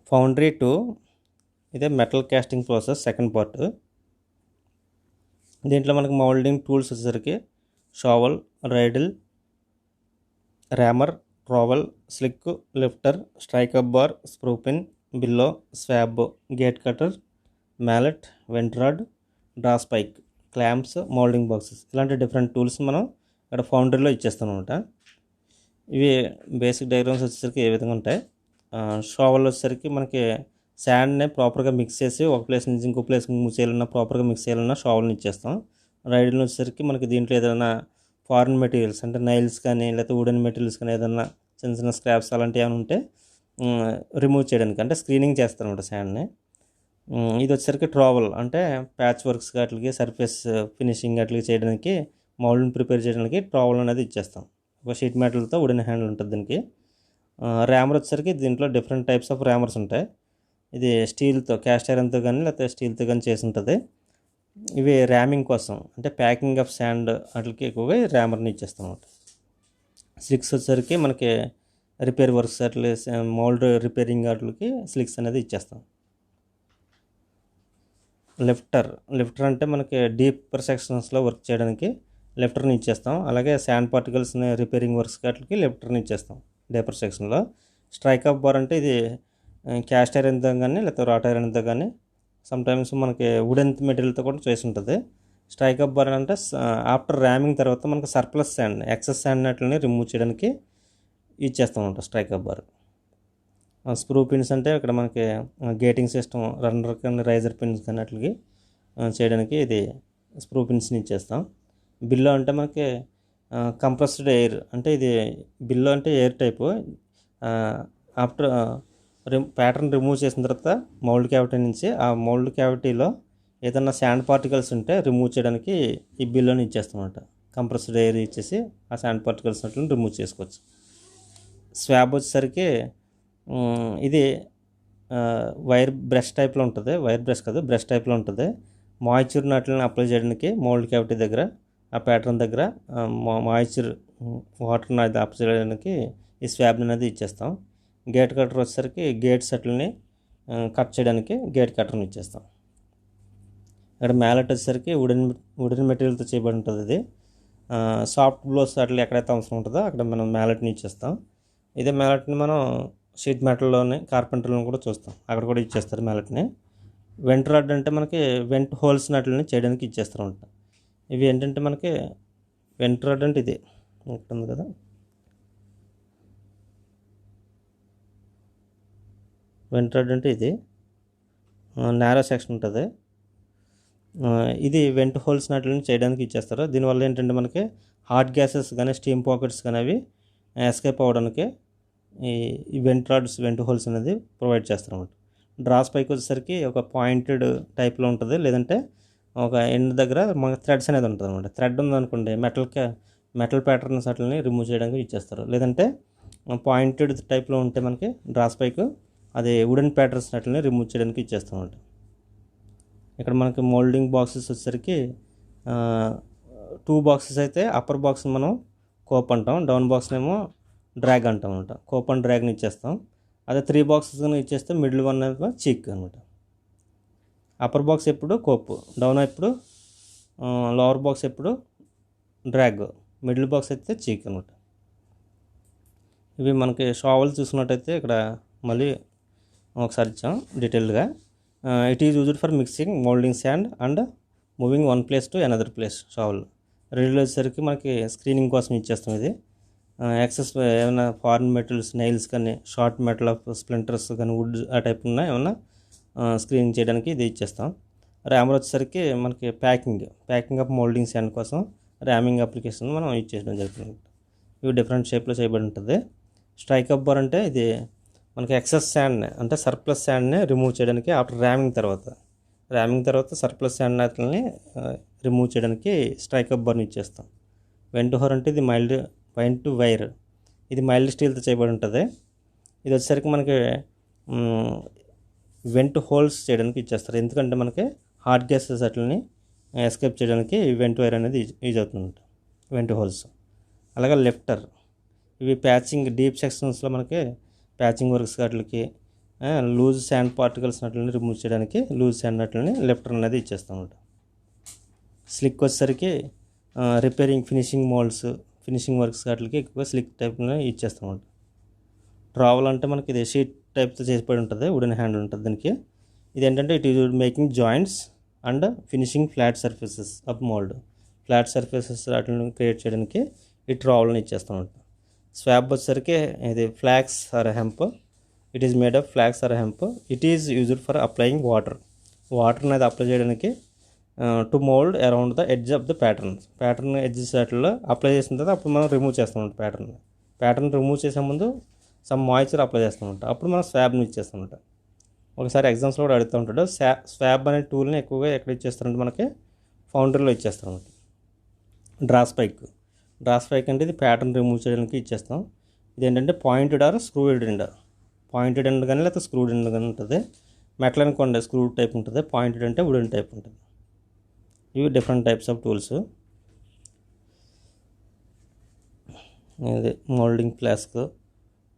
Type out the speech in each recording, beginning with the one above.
Foundry 2 ఇదే metal casting process second part. దీంట్లో మనకు మౌల్డింగ్ టూల్స్ వచ్చేసరికి shovel, riddle, rammer, trowel, slick, lifter, strike off bar, screw pin, bellow, swab, gate cutter, mallet, vent rod, draw spike, clamps, moulding boxes ఇలాంటి different tools మనం ఇక్కడ ఫౌండరీలో ఇచ్చేస్తాం అనమాట. ఇవి బేసిక్ డయాగ్రామ్స్ వచ్చేసరికి ఏ విధంగా ఉంటాయి. షావల్ వచ్చేసరికి మనకి శాండ్ని ప్రాపర్గా మిక్స్ చేసి ఒక ప్లేస్ నుంచి ఇంకో ప్లేస్ మూవ్ చేయాలన్నా ప్రాపర్గా మిక్స్ చేయాలన్నా షావల్ని ఇచ్చేస్తాం. రైడిల్ని వచ్చేసరికి మనకి దీంట్లో ఏదైనా ఫారిన్ మెటీరియల్స్ అంటే నైల్స్ కానీ లేకపోతే వుడెన్ మెటీరియల్స్ కానీ ఏదైనా చిన్న చిన్న స్క్రాప్స్ అలాంటివి ఏమైనా ఉంటే రిమూవ్ చేయడానికి అంటే స్క్రీనింగ్ చేస్తాను అనమాట శాండ్ని. ఇది వచ్చేసరికి ట్రావెల్ అంటే ప్యాచ్ వర్క్స్ వాటికి సర్ఫేస్ ఫినిషింగ్ అట్లకి చేయడానికి మౌల్డ్ని ప్రిపేర్ చేయడానికి ట్రావెల్ అనేది ఇచ్చేస్తాం. ఒక షీట్ మెటల్తో వుడెన్ హ్యాండిల్ ఉంటుంది దీనికి. ర్యామర్ వచ్చేసరికి దీంట్లో డిఫరెంట్ టైప్స్ ఆఫ్ ర్యామర్స్ ఉంటాయి. ఇది స్టీల్తో క్యాస్ట్ ఐరన్తో కానీ లేకపోతే స్టీల్తో కానీ చేసి ఉంటుంది. ఇవి ర్యామింగ్ కోసం అంటే ప్యాకింగ్ ఆఫ్ శాండ్ వాటికి ఎక్కువగా ర్యామర్ని ఇచ్చేస్తాం అనమాట. స్లిక్స్ వచ్చేసరికి మనకి రిపేర్ వర్క్స్ అట్లా మౌల్డ్ రిపేరింగ్ వాటికి స్లిక్స్ అనేది ఇచ్చేస్తాం. లిఫ్టర్ అంటే మనకి డీపర్ సెక్షన్స్లో వర్క్ చేయడానికి లిఫ్టర్ని ఇచ్చేస్తాం. అలాగే శాండ్ పార్టికల్స్ని రిపేరింగ్ వర్క్స్ వాటికి లిఫ్టర్ని ఇచ్చేస్తాం డీపర్ సెక్షన్లో. స్ట్రైకప్ బార్ అంటే ఇది క్యాస్ట్ ఐరన్తో కానీ లేకపోతే రాట్ ఐరన్తో కానీ సమ్టైమ్స్ మనకి వుడెన్ మెటీరియల్తో కూడా చేసి ఉంటుంది. స్ట్రైకప్ బార్ అంటే ఆఫ్టర్ ర్యామింగ్ తర్వాత మనకి సర్ప్లస్ శాండ్ ఎక్సెస్ శాండ్ అట్లని రిమూవ్ చేయడానికి ఇచ్చేస్తాం అనమాట స్ట్రైకప్ బార్. స్క్రూ పిన్స్ అంటే ఇక్కడ మనకి గేటింగ్ సిస్టమ్ రన్నర్ కానీ రైజర్ పిన్స్ కానీ అట్లకి చేయడానికి ఇది స్క్రూ పిన్స్ని ఇచ్చేస్తాం. బిల్లో అంటే మనకి కంప్రెస్డ్ ఎయిర్ అంటే ఇది బిల్లో అంటే air type. After pattern remove చేసిన తర్వాత మౌల్డ్ క్యావిటీ నుంచి ఆ మౌల్డ్ క్యావిటీలో ఏదన్నా శాండ్ పార్టికల్స్ ఉంటే రిమూవ్ చేయడానికి ఈ బిల్లోని ఇచ్చేస్తాం అనమాట. కంప్రెస్డ్ ఎయిర్ ఇచ్చేసి ఆ శాండ్ పార్టికల్స్ అట్లా రిమూవ్ చేసుకోవచ్చు. స్వాబ్ వచ్చేసరికి ఇది వైర్ బ్రష్ టైప్లో ఉంటుంది. వైర్ బ్రష్ కాదు, బ్రష్ టైప్లో ఉంటుంది. మాయిశ్చర్ అట్లని అప్లై చేయడానికి మౌల్డ్ క్యావిటీ దగ్గర ఆ ప్యాటర్న్ దగ్గర మాయిశ్చర్ వాటర్ని అది అప్లై చేయడానికి ఈ స్వాబ్ని అనేది ఇచ్చేస్తాం. గేట్ కటర్ వచ్చేసరికి గేట్స్ అట్లని కట్ చేయడానికి గేట్ కటర్ని ఇచ్చేస్తాం. ఇక్కడ మ్యాలెట్ వచ్చేసరికి వుడెన్ మెటీరియల్తో చేయబడి ఉంటుంది. ఇది సాఫ్ట్ బ్లోస్ అట్లా ఎక్కడైతే అవసరం ఉంటుందో అక్కడ మనం మ్యాలెట్ని ఇచ్చేస్తాం. ఇదే మ్యాలెట్ని మనం షీట్ మెటల్లోని కార్పెంటర్లో కూడా చూస్తాం, అక్కడ కూడా ఇచ్చేస్తారు మ్యాలెట్ని. వెంట్ రాడ్ అంటే మనకి వెంట్ హోల్స్ అట్లని చేయడానికి ఇచ్చేస్తారు అనమాట. ఇవి ఏంటంటే మనకి వెంట్ రాడ్ అంటే ఇది ఇక్కడ ఉంది కదా, వెంట్ రాడ్ అంటే ఇది నేరో సెక్షన్ ఉంటుంది. ఇది వెంట్ హోల్స్ అట్లని చేయడానికి ఇచ్చేస్తారు. దీనివల్ల ఏంటంటే మనకి హాట్ గ్యాసెస్ కానీ స్టీమ్ పాకెట్స్ కానీ అవి ఎస్కేప్ అవ్వడానికి ఈ వెంట్ రాడ్స్ వెంట్ హోల్స్ అనేది ప్రొవైడ్ చేస్తారు అన్నమాట. డ్రా స్పైక్ వచ్చేసరికి ఒక పాయింటెడ్ టైప్లో ఉంటుంది, లేదంటే ఒక ఎండ్ దగ్గర మనకి థ్రెడ్స్ అనేది ఉంటుంది అనమాట. థ్రెడ్ ఉందనుకోండి మెటల్ ప్యాటర్న్స్ అట్లని రిమూవ్ చేయడానికి ఇచ్చేస్తారు. లేదంటే పాయింటెడ్ టైప్లో ఉంటే మనకి డ్రా స్పైక్ అది వుడెన్ ప్యాటర్న్స్ అట్లని రిమూవ్ చేయడానికి ఇచ్చేస్తాం అనమాట. ఇక్కడ మనకి మోల్డింగ్ బాక్సెస్ వచ్చేసరికి 2 బాక్సెస్ అయితే అప్పర్ బాక్స్ మనం కోప్ అంటాం, డౌన్ బాక్స్ ఏమో డ్రాగ్ అంటాం అనమాట. కోప్ అండ్ డ్రాగ్ని ఇచ్చేస్తాం. అదే 3 బాక్సెస్ ఇచ్చేస్తే మిడిల్ వన్ ఏమో చీక్ అనమాట. అప్పర్ బాక్స్ ఎప్పుడు కోప్, డౌన్ ఎప్పుడు లోవర్ బాక్స్ ఎప్పుడు డ్రాగ్, మిడిల్ బాక్స్ అయితే చీక్ అనమాట. ఇవి మనకి షావల్ చూసుకున్నట్టయితే ఇక్కడ మళ్ళీ ఒకసారి ఇచ్చాం డీటెయిల్డ్గా. It is used for mixing moulding sand and moving one place to another place. Shawl riddle వచ్చేసరికి మనకి స్క్రీనింగ్ కోసం ఇచ్చేస్తాం. ఇది ఎక్సెస్ ఏమైనా ఫారిన్ మెటీరియల్స్ నైల్స్ కానీ షార్ట్ మెటల్ ఆఫ్ స్ప్లింటర్స్ కానీ వుడ్ ఆ టైప్ ఉన్న ఏమన్నా స్క్రీనింగ్ చేయడానికి ఇది ఇచ్చేస్తాం. ర్యామర్ వచ్చేసరికి మనకి ప్యాకింగ్ ఆఫ్ మోల్డింగ్ శాండ్ కోసం ర్యామింగ్ అప్లికేషన్ మనం యూజ్ చేయడం జరుగుతుంది. ఇవి డిఫరెంట్ షేప్లో చేయబడి ఉంటుంది. స్ట్రైకప్ బార్ అంటే ఇది మనకి ఎక్సెస్ శాండ్ని అంటే సర్ప్లస్ శాండ్ని రిమూవ్ చేయడానికి ఆఫ్టర్ ర్యామింగ్ తర్వాత సర్ప్లస్ శాండ్ అట్లని రిమూవ్ చేయడానికి స్ట్రైకప్ బార్ని ఇచ్చేస్తాం. వెంట్ హోర్ అంటే ఇది వెంట్ వైర్, ఇది మైల్డ్ స్టీల్తో చేయబడి ఉంటుంది. ఇది వచ్చేసరికి మనకి వెంట్ హోల్స్ చేయడానికి ఇచ్చేస్తారు. ఎందుకంటే మనకి హాట్ గ్యాసెస్ అట్లని ఎస్కేప్ చేయడానికి వెంట్ వైర్ అనేది యూజ్ అవుతుంది, వెంట్ హోల్స్. అలాగే లిఫ్టర్, ఇవి ప్యాచింగ్ డీప్ సెక్షన్స్లో మనకి ప్యాచింగ్ వర్క్స్ వాటికి లూజ్ శాండ్ పార్టికల్స్ నట్లని రిమూవ్ చేయడానికి లూజ్ శాండ్ నట్లని లిఫ్టర్ అనేది ఇచ్చేస్తాం అనమాట. స్లిక్ వచ్చేసరికి repairing finishing moulds finishing works వాటికి ఎక్కువ స్లిక్ టైప్ని ఇచ్చేస్తాం అనమాట. ట్రావెల్ అంటే మనకి ఇది షీట్ టైప్తో చేసిపడి ఉంటుంది, వుడెన్ హ్యాండిల్ ఉంటుంది దీనికి. ఇది ఏంటంటే it is making joints and finishing flat surfaces of mould. Flat surfaces వాటిని క్రియేట్ చేయడానికి ఈ ట్రావెల్ని ఇచ్చేస్తాం అనమాట. స్వాబ్ వచ్చేసరికి ఇది flax or hemp. It is made of flax or hemp. It is used for applying water అనేది అప్లై చేయడానికి to mould around the edge of the pattern edges వాటిలో అప్లై చేసిన తర్వాత అప్పుడు మనం రిమూవ్ చేస్తాం ప్యాటర్న్ రిమూవ్ చేసే ముందు సమ్ మాయిశ్చర్ అప్లై చేస్తామంట. అప్పుడు మనం స్వాబ్ని ఇచ్చేస్తామంట. ఒకసారి ఎగ్జామ్స్లో కూడా అడుగుతూ ఉంటాడు. స్వాబ్ అనే టూల్ని ఎక్కువగా ఎక్కడ ఇచ్చేస్తారంటే మనకి ఫౌండరీలో ఇచ్చేస్తారన్నమాట. డ్రా స్పైక్ అంటే ఇది ప్యాటర్న్ రిమూవ్ చేయడానికి ఇచ్చేస్తాం. ఇది ఏంటంటే పాయింటెడ్ ఆర్ స్క్రూడ్ ఎండ్ కానీ లేకపోతే స్క్రూడ్ ఎండ్ కానీ ఉంటుంది. మెటల్ అనుకోండి స్క్రూ టైప్ ఉంటుంది, పాయింటెడ్ అంటే వుడెన్ టైప్ ఉంటుంది. ఇవి డిఫరెంట్ టైప్స్ ఆఫ్ టూల్స్. ఇది మోల్డింగ్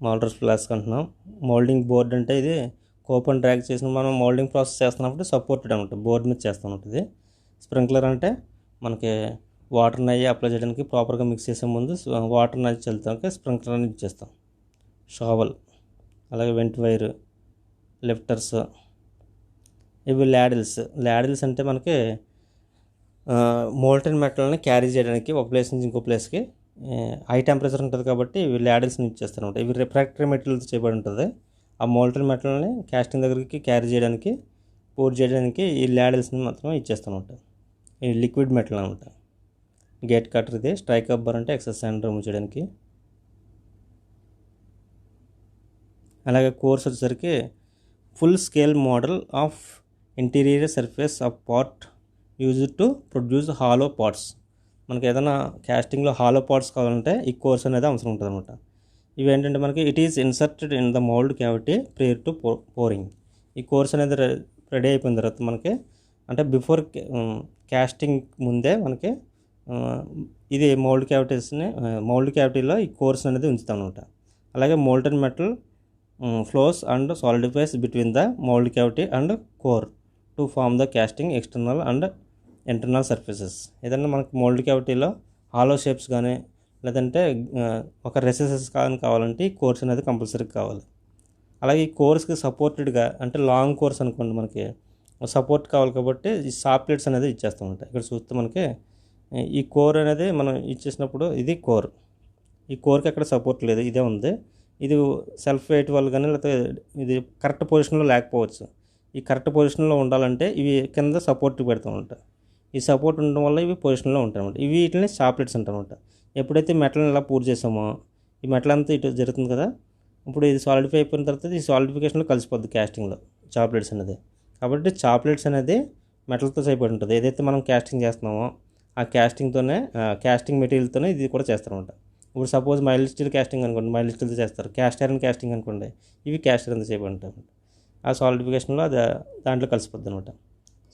మోల్డర్స్ ఫ్లాస్క్ అంటున్నాం. మోల్డింగ్ బోర్డ్ అంటే ఇది కోపన్ డ్రాగ్ చేసిన మనం మోల్డింగ్ ప్రాసెస్ చేస్తున్నప్పుడు సపోర్టెడ్ అనమాట, బోర్డ్ మీద చేస్తూ ఉంటుంది. స్ప్రింక్లర్ అంటే మనకి వాటర్ని అయ్యి అప్లై చేయడానికి ప్రాపర్గా మిక్స్ చేసే ముందు వాటర్ని అది చల్లుతానికి స్ప్రింక్లర్ అనేది ఇచ్చేస్తాం. షావల్, అలాగే వెంట్ వైర్, లిఫ్టర్స్. ఇవి ల్యాడిల్స్ అంటే మనకి మోల్టెన్ మెటల్ని క్యారీ చేయడానికి ఒక ప్లేస్ నుంచి ఇంకో ప్లేస్కి హై టెంపరేచర్ ఉంటుంది కాబట్టి ఇవి ల్యాడిల్స్ని యూజ్ చేస్తారు అనమాట. ఇవి రిఫ్రాక్టరీ మెటీరియల్తో చేయబడి ఉంటుంది. ఆ మోల్టెన్ మెటల్ని క్యాస్టింగ్ దగ్గరికి క్యారీ చేయడానికి పోర్ చేయడానికి ఈ ల్యాడిల్స్ని మాత్రం ఇచ్చేస్తాను అనమాట. ఇది లిక్విడ్ మెటల్ అనమాట. గేట్ కటర్ ఇది. స్ట్రైక్ అబ్బర్ అంటే ఎక్సెస్ శాండ్ రిమూవ్ చేయడానికి. అలాగే కోర్స్ వచ్చేసరికి full scale model of interior surface of part used to produce hollow parts. మనకి ఏదైనా క్యాస్టింగ్లో హాలో పార్ట్స్ కావాలంటే ఈ కోర్స్ అనేది అవసరం ఉంటుంది అనమాట. ఇవి ఏంటంటే మనకి it is inserted in the mould cavity prior to pouring. ఈ కోర్స్ అనేది రెడీ అయిపోయిన తర్వాత మనకి అంటే బిఫోర్ క్యాస్టింగ్ ముందే మనకి ఇది మోల్డ్ క్యావిటీలో ఈ కోర్స్ అనేది ఉంచుతాం అనమాట. అలాగే molten metal flows and solidifies between the mould cavity and core to form the casting external and internal surfaces. ఏదైనా మనకి మోల్డ్ క్యావిటీలో హాలో షేప్స్ కానీ లేదంటే ఒక రెసెసెస్ కానీ కావాలంటే ఈ కోర్స్ అనేది కంపల్సరీ కావాలి. అలాగే ఈ కోర్స్కి సపోర్టెడ్గా అంటే లాంగ్ కోర్స్ అనుకోండి, మనకి సపోర్ట్ కావాలి కాబట్టి ఈ సాప్లెట్స్ అనేది ఇచ్చేస్తూ ఉంటాయి. ఇక్కడ చూస్తే మనకి ఈ కోర్ అనేది మనం ఇచ్చేసినప్పుడు ఇది కోర్, ఈ కోర్కి ఎక్కడ సపోర్ట్ లేదు, ఇదే ఉంది. ఇది సెల్ఫ్ వెయిట్ వల్ల కానీ లేకపోతే ఇది కరెక్ట్ పొజిషన్లో లేకపోవచ్చు. ఈ కరెక్ట్ పొజిషన్లో ఉండాలంటే ఇవి కింద సపోర్ట్ పెడుతూ ఉంటాయి. ఈ సపోర్ట్ ఉండడం వల్ల ఇవి పొజిషన్లో ఉంటాయి అన్నమాట. ఇవి వీటిని చాప్లెట్స్ అంటారన్నమాట. ఎప్పుడైతే మెటల్ని ఇలా పూర్ చేసామో ఈ మెటల్ అంతా ఇటు జరుగుతుంది కదా, ఇప్పుడు ఇది సాలిడిఫై అయిపోయిన తర్వాత ఈ సాలిడిఫికేషన్లో కలిసిపోద్ది క్యాస్టింగ్లో చాప్లెట్స్ అనేది. కాబట్టి చాప్లెట్స్ అనేది మెటల్తో చేయబడి ఉంటుంది. ఏదైతే మనం క్యాస్టింగ్ చేస్తున్నామో ఆ క్యాస్టింగ్ మెటీరియల్తోనే ఇది కూడా చేస్తారన్నమాట. ఇప్పుడు సపోజ్ మైల్డ్ స్టీల్ క్యాస్టింగ్ అనుకోండి, మైల్డ్ స్టీల్తో చేస్తారు. క్యాస్ట్ ఐరన్ క్యాస్టింగ్ అనుకోండి, ఇవి క్యాస్ట్ ఐరన్తో చేయబడి ఉంటాయి. ఆ సాలిడిఫికేషన్లో అది దాంట్లో కలిసిపోద్ది అనమాట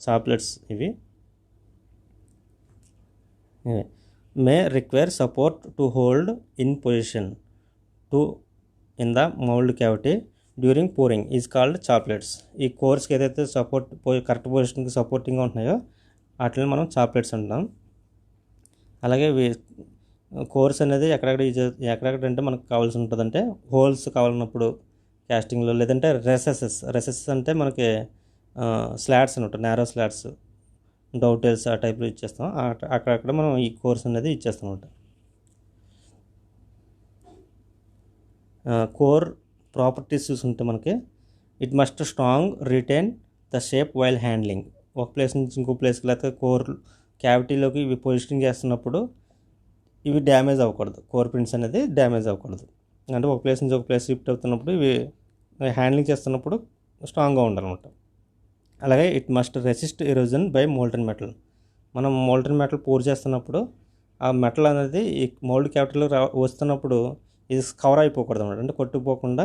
చాప్లెట్స్. ఇవి may require support to hold in position in the mould cavity during pouring is called chaplets. ఈ కోర్స్కి ఏదైతే కరెక్ట్ పొజిషన్కి సపోర్టింగ్గా ఉంటున్నాయో వాటిని మనం చాప్లెట్స్ అంటాం. అలాగే కోర్స్ అనేది ఎక్కడెక్కడ అంటే మనకు కావాల్సి ఉంటుందంటే హోల్స్ కావాలన్నప్పుడు క్యాస్టింగ్లో, లేదంటే రెసెస్ అంటే మనకి స్లాట్స్ అనమాట, నేరో స్లాట్స్, డౌటెల్స్ ఆ టైప్లో ఇచ్చేస్తాం. అక్కడక్కడ మనం ఈ కోర్స్ అనేది ఇచ్చేస్తాం అనమాట. కోర్ ప్రాపర్టీస్ చూసుకుంటే మనకి it must strong retain the shape while handling. ఒక ప్లేస్ నుంచి ఇంకో ప్లేస్కి లేకపోతే కోర్ క్యావిటీలోకి ఇవి పొజిషనింగ్ చేస్తున్నప్పుడు ఇవి డ్యామేజ్ అవ్వకూడదు. కోర్ ప్రింట్స్ అనేది డ్యామేజ్ అవ్వకూడదు. అంటే ఒక ప్లేస్ నుంచి ఒక ప్లేస్ షిఫ్ట్ అవుతున్నప్పుడు ఇవి హ్యాండ్లింగ్ చేస్తున్నప్పుడు స్ట్రాంగ్గా ఉండాలన్నమాట. అలాగే it must resist erosion by molten metal. మనం మోల్టెన్ మెటల్ పూర్ చేస్తున్నప్పుడు ఆ మెటల్ అనేది ఈ మోల్డ్ క్యావిటీలో వస్తున్నప్పుడు ఇది కవర్ అయిపోకూడదు అన్నమాట. అంటే కొట్టుకుపోకుండా,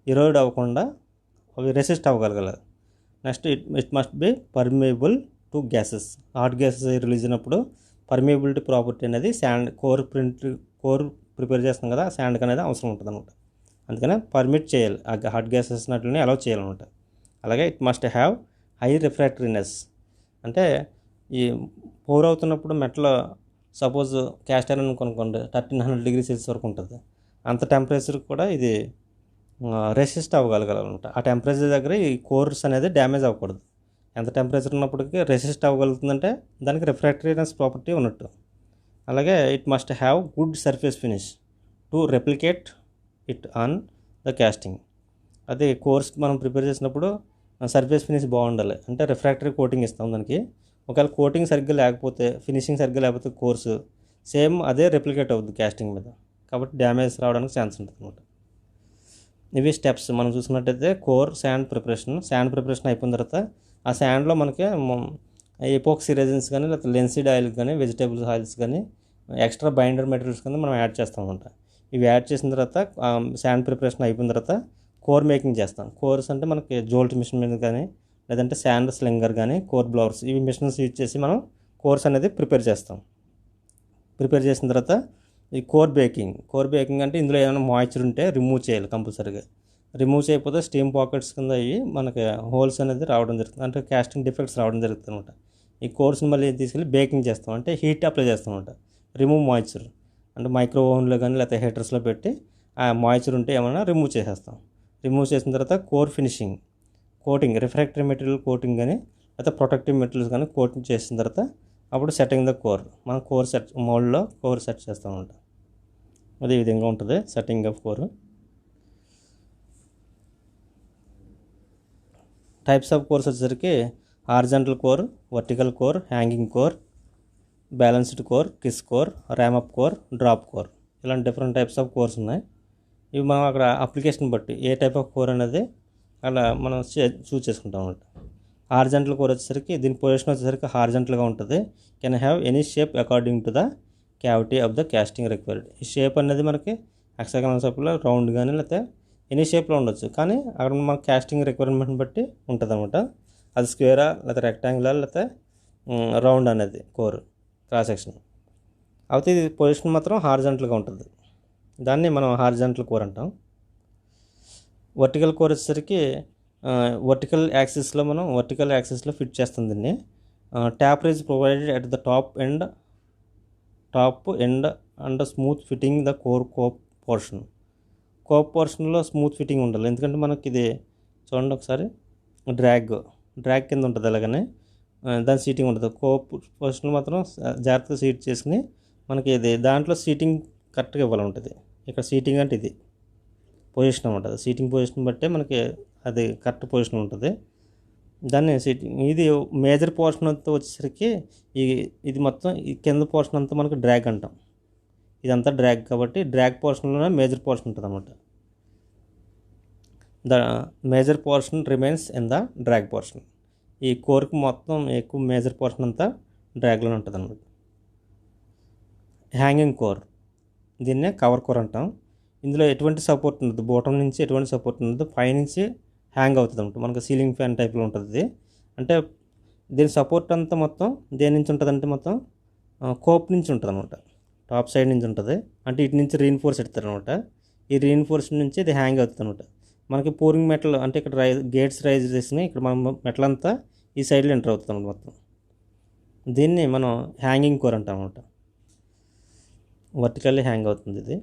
ఎరోడ్ అవ్వకుండా అవి రెసిస్ట్ అవ్వగలగాలి. Next it must be permeable to gases. Hot gases release అయినప్పుడు పర్మియబిలిటీ ప్రాపర్టీ అనేది కోర్ ప్రిపేర్ చేస్తాం కదా, శాండ్కి అనేది అవసరం ఉంటుంది అనమాట. అందుకనే పర్మిట్ చేయాలి, ఆ హాట్ గ్యాసెస్ అట్లని అలౌ చేయాలన్నమాట. అలాగే ఇట్ మస్ట్ హ్యావ్ హై రిఫ్రాక్టరీనెస్, అంటే ఈ పోర్ అవుతున్నప్పుడు మెటల్ సపోజ్ క్యాస్ట్ ఐరన్ కొనుక్కోండి 1300 డిగ్రీ సెల్సియస్ వరకు ఉంటుంది. అంత టెంపరేచర్ కూడా ఇది రెసిస్ట్ అవ్వగలగాలన్నమాట. ఆ టెంపరేచర్ దగ్గర ఈ కోర్స్ అనేది డ్యామేజ్ అవ్వకూడదు. ఎంత టెంపరేచర్ ఉన్నప్పటికీ రెసిస్ట్ అవ్వగలుగుతుందంటే దానికి రిఫ్రాక్టరీనెస్ ప్రాపర్టీ ఉన్నట్టు. అలాగే it must have good surface finish to replicate it on the casting. అదే కోర్స్ మనం ప్రిపేర్ చేసినప్పుడు సర్ఫేస్ ఫినిష్ బాగుండాలి, అంటే రిఫ్రాక్టరీ కోటింగ్ ఇస్తాం దానికి. ఒకవేళ కోటింగ్ సరిగ్గా లేకపోతే, ఫినిషింగ్ సరిగ్గా లేకపోతే కోర్సు సేమ్ అదే రెప్లికేట్ అవుతుంది క్యాస్టింగ్ మీద, కాబట్టి డ్యామేజ్ రావడానికి ఛాన్స్ ఉంటుంది అనమాట. ఇవి స్టెప్స్ మనం చూసుకున్నట్టయితే కోర్ శాండ్ ప్రిపరేషన్ అయిపోయిన తర్వాత ఆ శాండ్లో మనకి ఎపోక్సీ రెజిన్స్ కానీ లేకపోతే లెన్సిడ్ ఆయిల్ కానీ వెజిటేబుల్స్ ఆయిల్స్ కానీ ఎక్స్ట్రా బైండర్ మెటీరియల్స్ కానీ మనం యాడ్ చేస్తాం అనమాట. ఇవి యాడ్ చేసిన తర్వాత శాండ్ ప్రిపరేషన్ అయిపోయిన తర్వాత కోర్ మేకింగ్ చేస్తాం. కోర్స్ అంటే మనకి జోల్ట్ మిషన్ మీద కానీ లేదంటే శాండ్ స్లింగర్ కానీ కోర్ బ్లవర్స్, ఇవి మిషన్స్ యూజ్ చేసి మనం కోర్స్ అనేది ప్రిపేర్ చేస్తాం. ప్రిపేర్ చేసిన తర్వాత ఈ కోర్ బేకింగ్ అంటే ఇందులో ఏమైనా మాయిశ్చర్ ఉంటే రిమూవ్ చేయాలి కంపల్సరీగా. రిమూవ్ చేయకపోతే స్టీమ్ పాకెట్స్ కింద అయ్యి మనకి హోల్స్ అనేది రావడం జరుగుతుంది, అంటే కాస్టింగ్ డిఫెక్ట్స్ రావడం జరుగుతుంది అనమాట. ఈ కోర్స్ని మళ్ళీ తీసుకెళ్ళి బేకింగ్ చేస్తాం, అంటే హీట్ అప్లై చేస్తాం అనమాట. రిమూవ్ మాయిశ్చర్ అంటే మైక్రో ఓవెన్లో కానీ లేకపోతే హీటర్స్లో పెట్టి ఆ మాయిశ్చర్ ఉంటే ఏమైనా రిమూవ్ చేసేస్తాం. రిమూవ్ చేసిన తర్వాత core finishing coating, refractory material coating కానీ లేకపోతే ప్రొటెక్టివ్ మెటీరియల్స్ కానీ కోటింగ్ చేసిన తర్వాత అప్పుడు సెట్టింగ్ ద కోర్, మనం కోర్ సెట్ మోల్డ్లో కోర్ సెట్ చేస్తాం అనమాట. అదే విధంగా ఉంటుంది setting of core. Types of cores వచ్చేసరికి horizontal core, vertical core, hanging core, balanced core, kiss core, ram up core, drop core, ఇలాంటి డిఫరెంట్ టైప్స్ ఆఫ్ కోర్స్ ఉన్నాయి. ఇవి మనం అక్కడ అప్లికేషన్ బట్టి ఏ టైప్ ఆఫ్ కోర్ అనేది అలా మనం చూస్ చేసుకుంటాం అన్నమాట. హారిజాంటల్ కోర్ వచ్చేసరికి దీని పొజిషన్ వచ్చేసరికి హారిజాంటల్గా ఉంటుంది. Can have any shape according to the cavity of the casting required. ఈ షేప్ అనేది మనకి హెక్సాగనల్ షేప్లో రౌండ్ కానీ లేకపోతే ఎనీ షేప్లో ఉండొచ్చు, కానీ అక్కడ మన క్యాస్టింగ్ రిక్వైర్మెంట్ బట్టి ఉంటుంది అనమాట. అది స్క్వేరా లేకపోతే రెక్టాంగులర్ లేకపోతే రౌండ్ అనేది కోర్ క్రాస్ సెక్షన్. అయితే ఇది పొజిషన్ మాత్రం హారిజాంటల్గా ఉంటుంది, దాన్ని మనం హారిజాంటల్ కోర్ అంటాం. వర్టికల్ కోర్ వచ్చేసరికి వర్టికల్ యాక్సిస్లో ఫిట్ చేస్తుంది దీన్ని. Taper is provided at the top end and smooth fitting the cope పోర్షన్లో స్మూత్ ఫిట్టింగ్ ఉండాలి, ఎందుకంటే మనకి ఇది చూడండి ఒకసారి డ్రాగ్ కింద ఉంటుంది, అలాగనే దాని సీటింగ్ ఉంటుంది. కోప్ పోర్షన్లో మాత్రం జాగ్రత్తగా సీట్ చేసుకుని మనకి ఇది దాంట్లో సీటింగ్ కరెక్ట్గా ఇవ్వాలంటుంది. ఇక్కడ సీటింగ్ అంటే ఇది పొజిషన్ ఉంటుంది, సీటింగ్ పొజిషన్ బట్టే మనకి అది కరెక్ట్ పొజిషన్ ఉంటుంది. దాన్ని సీటింగ్ ఇది మేజర్ పోర్షన్ అంతా వచ్చేసరికి ఇది మొత్తం ఈ కింద పోర్షన్ అంతా మనకి డ్రాగ్ అంటాం. ఇదంతా డ్రాగ్ కాబట్టి డ్రాగ్ పోర్షన్లోనే మేజర్ పోర్షన్ ఉంటుంది అన్నమాట. The major portion remains in the drag portion. ఈ కోర్కి మొత్తం ఎక్కువ మేజర్ పోర్షన్ అంతా డ్రాగ్లోనే ఉంటుంది అన్నమాట. హ్యాంగింగ్ కోర్, దీన్నే కవర్ కోర్ అంటాం. ఇందులో ఎటువంటి సపోర్ట్ ఉండదు, బాటమ్ నుంచి ఎటువంటి సపోర్ట్ ఉండదు, పైనుంచి హ్యాంగ్ అవుతుంది అనమాట. మనకు సీలింగ్ ఫ్యాన్ టైప్లో ఉంటుంది. అంటే దీని సపోర్ట్ అంతా మొత్తం దేని నుంచి ఉంటుంది అంటే మొత్తం కోప్ నుంచి ఉంటుంది అనమాట, టాప్ సైడ్ నుంచి ఉంటుంది. అంటే ఇటు నుంచి రీఇన్ఫోర్స్ ఎడతారు అనమాట. ఈ రీఇన్ఫోర్స్ నుంచి ఇది హ్యాంగ్ అవుతుంది అనమాట. మనకి పోరింగ్ మెటల్ అంటే ఇక్కడ గేట్స్ రైజ్ చేసినాయి, ఇక్కడ మనం మెటల్ అంతా ఈ సైడ్లో ఎంటర్ అవుతుంది అనమాట మొత్తం. దీన్ని మనం హ్యాంగింగ్ కోర్ అంటాం అనమాట. వర్టికల్లీ హ్యాంగ్ అవుతుంది ఇది.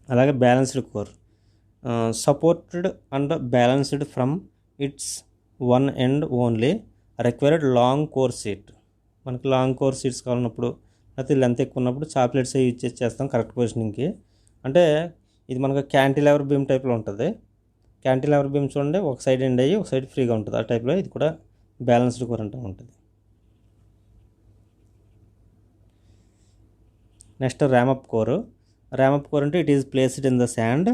అలాగే balanced core, supported and balanced from it's one end only, required long core seat. మనకి లాంగ్ కోర్ సీట్స్ కావాలన్నప్పుడు లేకపోతే లెంత్ ఎక్కువ ఉన్నప్పుడు చాక్లెట్స్ యూజ్ చేస్తాం కరెక్ట్ పొజిషనింగ్కి. అంటే ఇది మనకు క్యాంటిలివర్ బీమ్ టైప్లో ఉంటుంది. క్యాంటిలివర్ బీమ్ చూడండి, ఒక సైడ్ ఎండ్ అయ్యి ఒక సైడ్ ఫ్రీగా ఉంటుంది, ఆ టైప్లో ఇది కూడా బ్యాలెన్స్డ్ కోర్ అంటే ఉంటుంది. నెక్స్ట్ ర్యామప్ కోర్ అంటే it is placed in the sand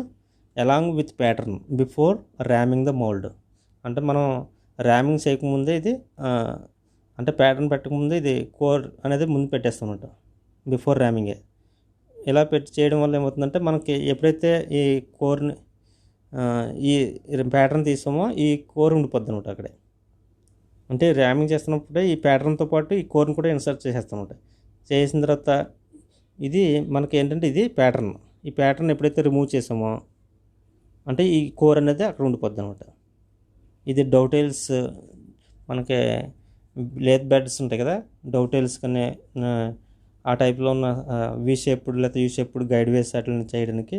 along with pattern before ramming the mould. అంటే మనం ర్యామింగ్ చేయకముందే ఇది అంటే ప్యాటర్న్ పెట్టకముందే ఇది కోర్ అనేది ముందు పెట్టేస్తామన్నమాట, బిఫోర్ ర్యామింగే. ఇలా చేయడం వల్ల ఏమవుతుందంటే మనకి ఎప్పుడైతే ఈ కోర్ని ఈ ప్యాటర్న్ తీసామో ఈ కోర్ ఉండిపోద్ది అనమాట అక్కడే. అంటే ర్యామింగ్ చేస్తున్నప్పుడే ఈ ప్యాటర్న్తో పాటు ఈ కోర్ని కూడా ఇన్సర్ట్ చేసేస్తాం అనమాట. చేసిన తర్వాత ఇది మనకి ఏంటంటే ఇది ప్యాటర్న్, ఈ ప్యాటర్న్ ఎప్పుడైతే రిమూవ్ చేసామో అంటే ఈ కోర్ అనేది అక్కడ ఉండిపోద్ది అనమాట. ఇది డౌటైల్స్, మనకి లేత్ బెడ్స్ ఉంటాయి కదా, డౌటైల్స్ కానీ ఆ టైప్లో ఉన్న వి షేప్డ్ లేకపోతే యూ షేప్డ్ గైడ్ వేస్ అట్లని చేయడానికి,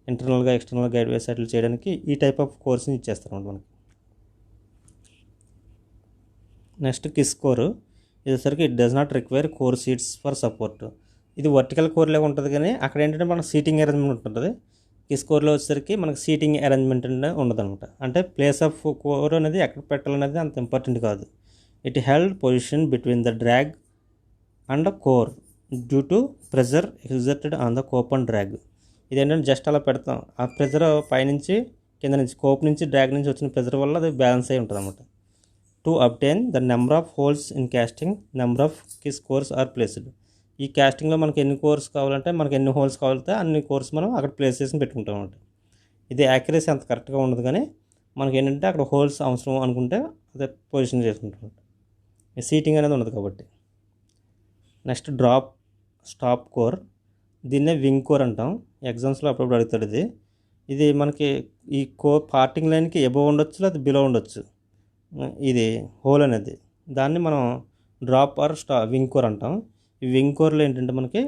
ఇంటర్నల్గా ఎక్స్టర్నల్ గైడ్ వేస్ అట్లు చేయడానికి ఈ టైప్ ఆఫ్ కోర్స్ని ఇచ్చేస్తారు అనమాట మనకి. నెక్స్ట్ కిస్ కోర్ ఇదేసరికి it does not require core seats for support. ఇది వర్టికల్ కోర్ లాగా ఉంటుంది, కానీ అక్కడ ఏంటంటే మనకు సీటింగ్ అరేంజ్మెంట్ ఉంటుంది. కిస్ కోర్లో వచ్చేసరికి మనకు సీటింగ్ అరేంజ్మెంట్ అనేది ఉండదు అనమాట. అంటే ప్లేస్ ఆఫ్ కోర్ అనేది ఎక్కడ పెట్టాలనేది అంత ఇంపార్టెంట్ కాదు. It held position between the drag and core due to pressure exerted on the cope and drag. ఇదేంటంటే జస్ట్ అలా పెడతాం, ఆ ప్రెజర్ పైనుంచి కింద నుంచి కోప్ నుంచి డ్రాగ్ నుంచి వచ్చిన ప్రెజర్ వల్ల అది బ్యాలెన్స్ అయి ఉంటుంది అనమాట. To obtain the number of holes in casting number of kiss cores are placed. ఈ క్యాస్టింగ్లో మనకి ఎన్ని కోర్స్ కావాలంటే మనకి ఎన్ని హోల్స్ కావాలంటే అన్ని కోర్స్ మనం అక్కడ ప్లేస్ చేసి పెట్టుకుంటాం అనమాట. ఇది యాక్యురసీ అంత కరెక్ట్గా ఉండదు, కానీ మనకి ఏంటంటే అక్కడ హోల్స్ అవసరం అనుకుంటే అదే పొజిషన్ చేసుకుంటాం. సీటింగ్ అనేది ఉండదు కాబట్టి. నెక్స్ట్ డ్రాప్ స్టాప్ కోర్, దీన్నే వింగ్ కోర్ అంటాం. ఎగ్జామ్స్లో అప్పుడప్పుడు అడుగుతాడు ఇది. ఇది మనకి ఈ కోర్ పార్టింగ్ లైన్కి ఎబవ్ ఉండొచ్చు లేదా బిలో ఉండొచ్చు ఇది హోల్ అనేది. దాన్ని మనం డ్రాప్ ఆర్ వింగ్ కోర్ అంటాం. ఈ వింగ్ కోర్లో ఏంటంటే మనకి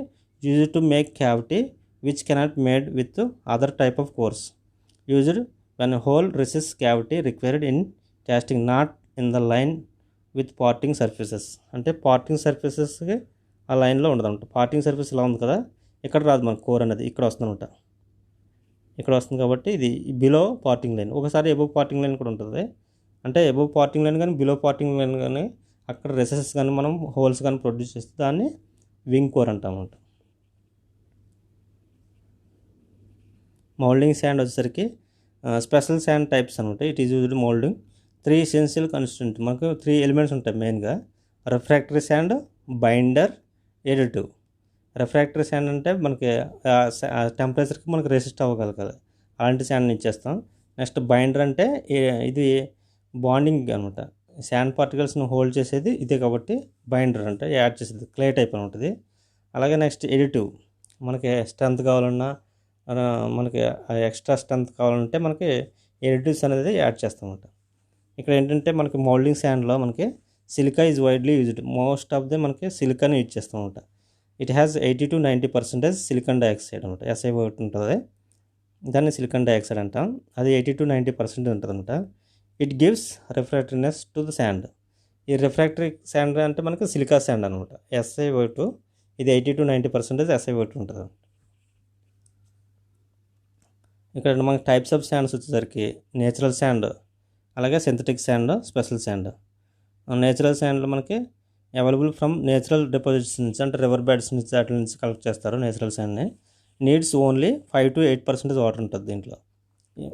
used to make cavity which cannot made with other type of cores used when hole recess cavity required in casting not in the line with parting surfaces. అంటే parting సర్ఫేసెస్కి ఆ లైన్లో ఉండదు అనమాట. పార్టింగ్ సర్ఫేస్ ఇలా ఉంది కదా, ఇక్కడ రాదు మనకు కోర్ అనేది, ఇక్కడ వస్తుంది అనమాట. ఇక్కడ వస్తుంది కాబట్టి ఇది బిలో పార్టింగ్ లైన్. ఒకసారి ఎబవ్ పార్టింగ్ లైన్ కూడా ఉంటుంది. అంటే ఎబవ్ పార్టింగ్ లైన్ కానీ బిలో పార్టింగ్ లైన్ కానీ అక్కడ రెసెస్ కానీ మనం హోల్స్ కానీ ప్రొడ్యూస్ చేస్తే దాన్ని వింగ్ కోర్ అంటామన్నమాట. మౌల్డింగ్ శాండ్ వచ్చేసరికి స్పెషల్ శాండ్ టైప్స్ అనమాట. It is used moulding 3 essential constituent. మనకు 3 ఎలిమెంట్స్ ఉంటాయి మెయిన్గా: refractory sand, binder, additive. Refractory sand అంటే మనకి టెంపరేచర్కి మనకి రెసిస్ట్ అవ్వగలగాలి, అలాంటి శాండ్ని ఇచ్చేస్తాం. నెక్స్ట్ బైండర్ అంటే ఇది బాండింగ్ అనమాట. శాండ్ పార్టికల్స్ని హోల్డ్ చేసేది ఇదే కాబట్టి బైండర్ అంటే యాడ్ చేసేది క్లే టైప్ అని ఉంటుంది. అలాగే నెక్స్ట్ ఎడిటివ్, మనకి స్ట్రెంత్ కావాలన్నా మనకి ఎక్స్ట్రా స్ట్రెంత్ కావాలంటే మనకి ఎడిటివ్స్ అనేది యాడ్ చేస్తామన్నమాట. ఇక్కడ ఏంటంటే మనకి మౌల్డింగ్ శాండ్లో మనకి silica is widely used. Most of the మనకి సిలికాని యూజ్ చేస్తాం అనమాట. It has 80 to 90% silicon dioxide అనమాట. SiO ఉంటుంది, దాన్ని సిలికాన్ డైఆక్సైడ్ అంటాం. అది 80 to 90% ఉంటుంది అనమాట. It gives రిఫ్రాక్టరీనెస్ to the sand. ఈ రిఫ్రాక్టరీ శాండ్ అంటే మనకి సిలికా శాండ్ అనమాట. SiO2 ఇది 80 to 90% SiO2 ఉంటుంది. ఇక్కడ మనకి టైప్స్ ఆఫ్ శాండ్స్ వచ్చేసరికి నేచురల్ శాండ్, అలాగే synthetic sand, special sand. Natural శాండ్లో మనకి అవైలబుల్ ఫ్రమ్ నేచురల్ డిపాజిట్స్ నుంచి, అంటే రివర్ బెడ్స్ నుంచి వాటి నుంచి కలెక్ట్ చేస్తారు నేచురల్ శాండ్ని. నీడ్స్ ఓన్లీ 5 to 8% వాటర్ ఉంటుంది దీంట్లో.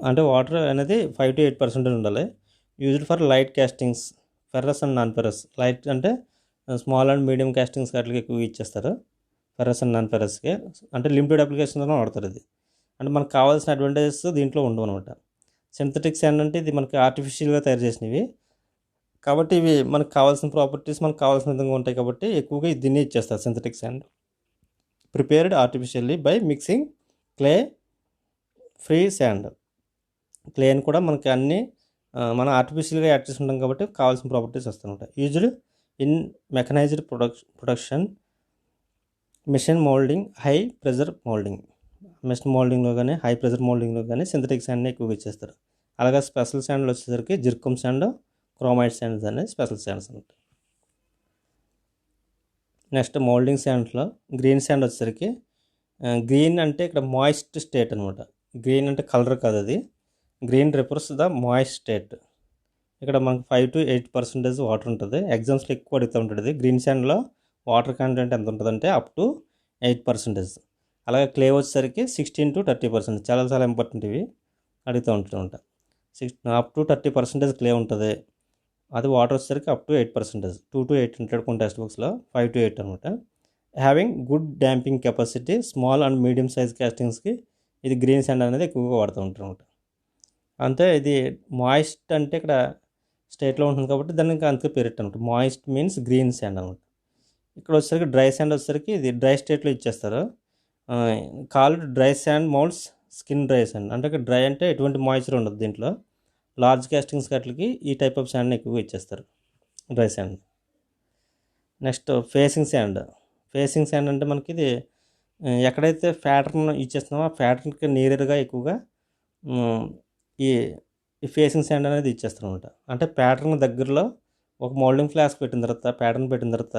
అంటే వాటర్ అనేది 5 to 8% ఉండాలి. Used for light castings, ferrous and non ferrous. Light అంటే స్మాల్ అండ్ మీడియం కాస్టింగ్స్ వాటికి ఎక్కువ ఇచ్చేస్తారు, ఫెర్రస్ అండ్ నాన్ ఫెర్రస్కి. అంటే లిమిటెడ్ అప్లికేషన్లో వాడతారు ఇది. అంటే మనకు కావాల్సిన అడ్వాంటేజెస్ దీంట్లో ఉండవు అనమాట. సింథటిక్ శాండ్ అంటే ఇది మనకి ఆర్టిఫిషియల్గా తయారు చేసినవి కాబట్టి ఇవి మనకు కావాల్సిన ప్రాపర్టీస్ మనకు కావాల్సిన విధంగా ఉంటాయి కాబట్టి ఎక్కువగా దీన్ని ఇచ్చేస్తారు synthetic sand. Prepared artificially by mixing clay free sand. క్లేని కూడా మనకి అన్నీ మనం ఆర్టిఫిషియల్గా యాడ్ చేసుకుంటాం కాబట్టి కావాల్సిన ప్రాపర్టీస్ వస్తాయన్నమాట. Used in mechanized production, machine moulding, high pressure moulding. Machine మోల్డింగ్లో కానీ హై ప్రెజర్ మోల్డింగ్లో కానీ సింథటిక్ శాండ్ని ఎక్కువగా ఇచ్చేస్తారు. అలాగే స్పెషల్ శాండ్లు వచ్చేసరికి జిర్కమ్ శాండ్, క్రోమైడ్ శాండ్స్ అనేది స్పెషల్ శాండ్స్ అనమాట. నెక్స్ట్ మోల్డింగ్ శాండ్స్లో గ్రీన్ శాండ్ వచ్చేసరికి, గ్రీన్ అంటే ఇక్కడ మాయిస్ట్ స్టేట్ అనమాట. గ్రీన్ అంటే కలర్ కాదు, అది green refers the moist state. ఇక్కడ మనకు 5 to 8% వాటర్ ఉంటుంది. ఎగ్జామ్స్లో ఎక్కువ అడుగుతూ ఉంటుంది. గ్రీన్ శాండ్లో వాటర్ కంటెంట్ ఎంత ఉంటుందంటే అప్ టు 8%. అలాగే క్లే వచ్చేసరికి 16 to 30%. చాలా చాలా ఇంపార్టెంట్, ఇవి అడుగుతూ ఉంటుంట. అప్ టు 30% క్లే ఉంటుంది. అది వాటర్ వచ్చేసరికి అప్ టు 8%, 2 to 8 ఉంటాడు కొన్ని టెక్స్ట్ బుక్స్లో, 5 to 8 అనమాట. Having good damping capacity, small and medium size కాస్టింగ్స్కి ఇది గ్రీన్ శాండ్ అనేది ఎక్కువగా వాడుతూ ఉంటారు అనమాట. అంతే, ఇది మాయిస్ట్ అంటే ఇక్కడ స్టేట్లో ఉంటుంది కాబట్టి దానికి అంతే పేరు అనమాట. మాయిస్ట్ మీన్స్ గ్రీన్ శాండ్ అనమాట. ఇక్కడ వచ్చేసరికి డ్రై శాండ్ వచ్చేసరికి ఇది డ్రై స్టేట్లో ఇచ్చేస్తారు. Called dry sand moulds skin dry sand. అంటే ఇక్కడ డ్రై అంటే ఎటువంటి మాయిశ్చర్ ఉండదు దీంట్లో. లార్జ్ కాస్టింగ్స్ గట్లకి ఈ టైప్ ఆఫ్ శాండ్ని ఎక్కువగా ఇచ్చేస్తారు, dry sand. Next facing sand. Facing sand అంటే మనకి ఇది ఎక్కడైతే ప్యాటర్న్ ఇచ్చేస్తున్నామో ఆ ప్యాటర్న్కి నియర్గా ఎక్కువగా ఈ ఈ ఫేసింగ్ శాండ్ అనేది ఇచ్చేస్తాం అనమాట. అంటే ప్యాటర్న్ దగ్గరలో ఒక మోల్డింగ్ ఫ్లాస్క్ పెట్టిన తర్వాత, ప్యాటర్న్ పెట్టిన తర్వాత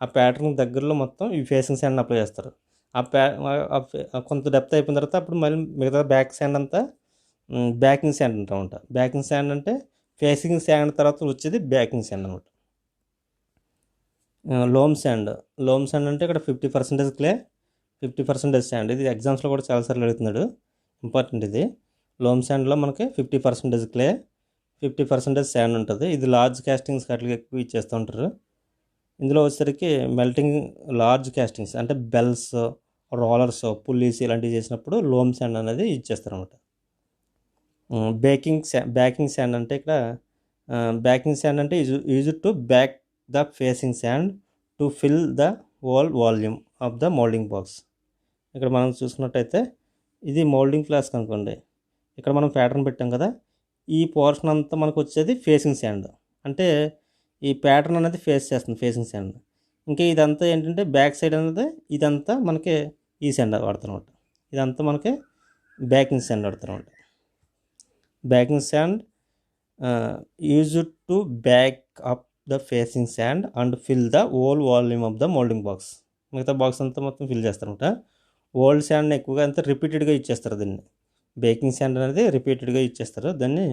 ఆ ప్యాటర్న్ దగ్గరలో మొత్తం ఈ ఫేసింగ్ శాండ్ని అప్లై చేస్తారు. కొంత డెప్త్ అయిపోయిన తర్వాత అప్పుడు మళ్ళీ మిగతా బ్యాక్ శాండ్ అంతా బ్యాకింగ్ శాండ్ అంటామంట. బ్యాకింగ్ శాండ్ అంటే ఫేసింగ్ శాండ్ తర్వాత వచ్చేది బ్యాకింగ్ శాండ్ అనమాట. Loom sand. లోమ్ శాండ్ అంటే ఇక్కడ 50% క్లే, 50% శాండ్. ఇది ఎగ్జామ్స్లో కూడా చాలాసార్లు అడుగుతున్నాడు, ఇంపార్టెంట్ ఇది. లోమ్ శాండ్లో మనకి 50% క్లే, 50% శాండ్ ఉంటుంది. ఇది లార్జ్ కాస్టింగ్స్ అట్లా ఎక్కువ ఇచ్చేస్తూ ఉంటారు. ఇందులో వచ్చేసరికి మెల్టింగ్ లార్జ్ కాస్టింగ్స్ అంటే బెల్స్, రోలర్స్, పుల్లీస్ ఇలాంటివి చేసినప్పుడు లోమ్ శాండ్ అనేది ఇచ్చేస్తారు అనమాట. బ్యాకింగ్ శాండ్ అంటే ఇక్కడ బ్యాకింగ్ శాండ్ అంటే use to back the facing sand to fill the whole volume of the moulding box. ఇక్కడ మనం చూసుకున్నట్టయితే ఇది మోల్డింగ్ ఫ్లాస్క్ అనుకోండి. ఇక్కడ మనం ప్యాటర్న్ పెట్టాం కదా, ఈ పోర్షన్ అంతా మనకు వచ్చేది ఫేసింగ్ శాండ్. అంటే ఈ ప్యాటర్న్ అనేది ఫేస్ చేస్తుంది ఫేసింగ్ శాండ్. ఇంకా ఇదంతా ఏంటంటే బ్యాక్ సైడ్ అనేది ఇదంతా మనకి ఈ శాండ్ వాడుతున్నమాట. ఇదంతా మనకి బ్యాకింగ్ శాండ్ వాడుతున్నమాట. Backing sand used to back up the facing sand and fill the whole volume of the moulding box. మిగతా బాక్స్ అంతా మొత్తం ఫిల్ చేస్తారనమాట. ఓల్డ్ శాండ్ని ఎక్కువగా అంతా రిపీటెడ్గా ఇచ్చేస్తారు దీన్ని. బేకింగ్ శాండ్ అనేది రిపీటెడ్గా ఇచ్చేస్తారు, దాన్ని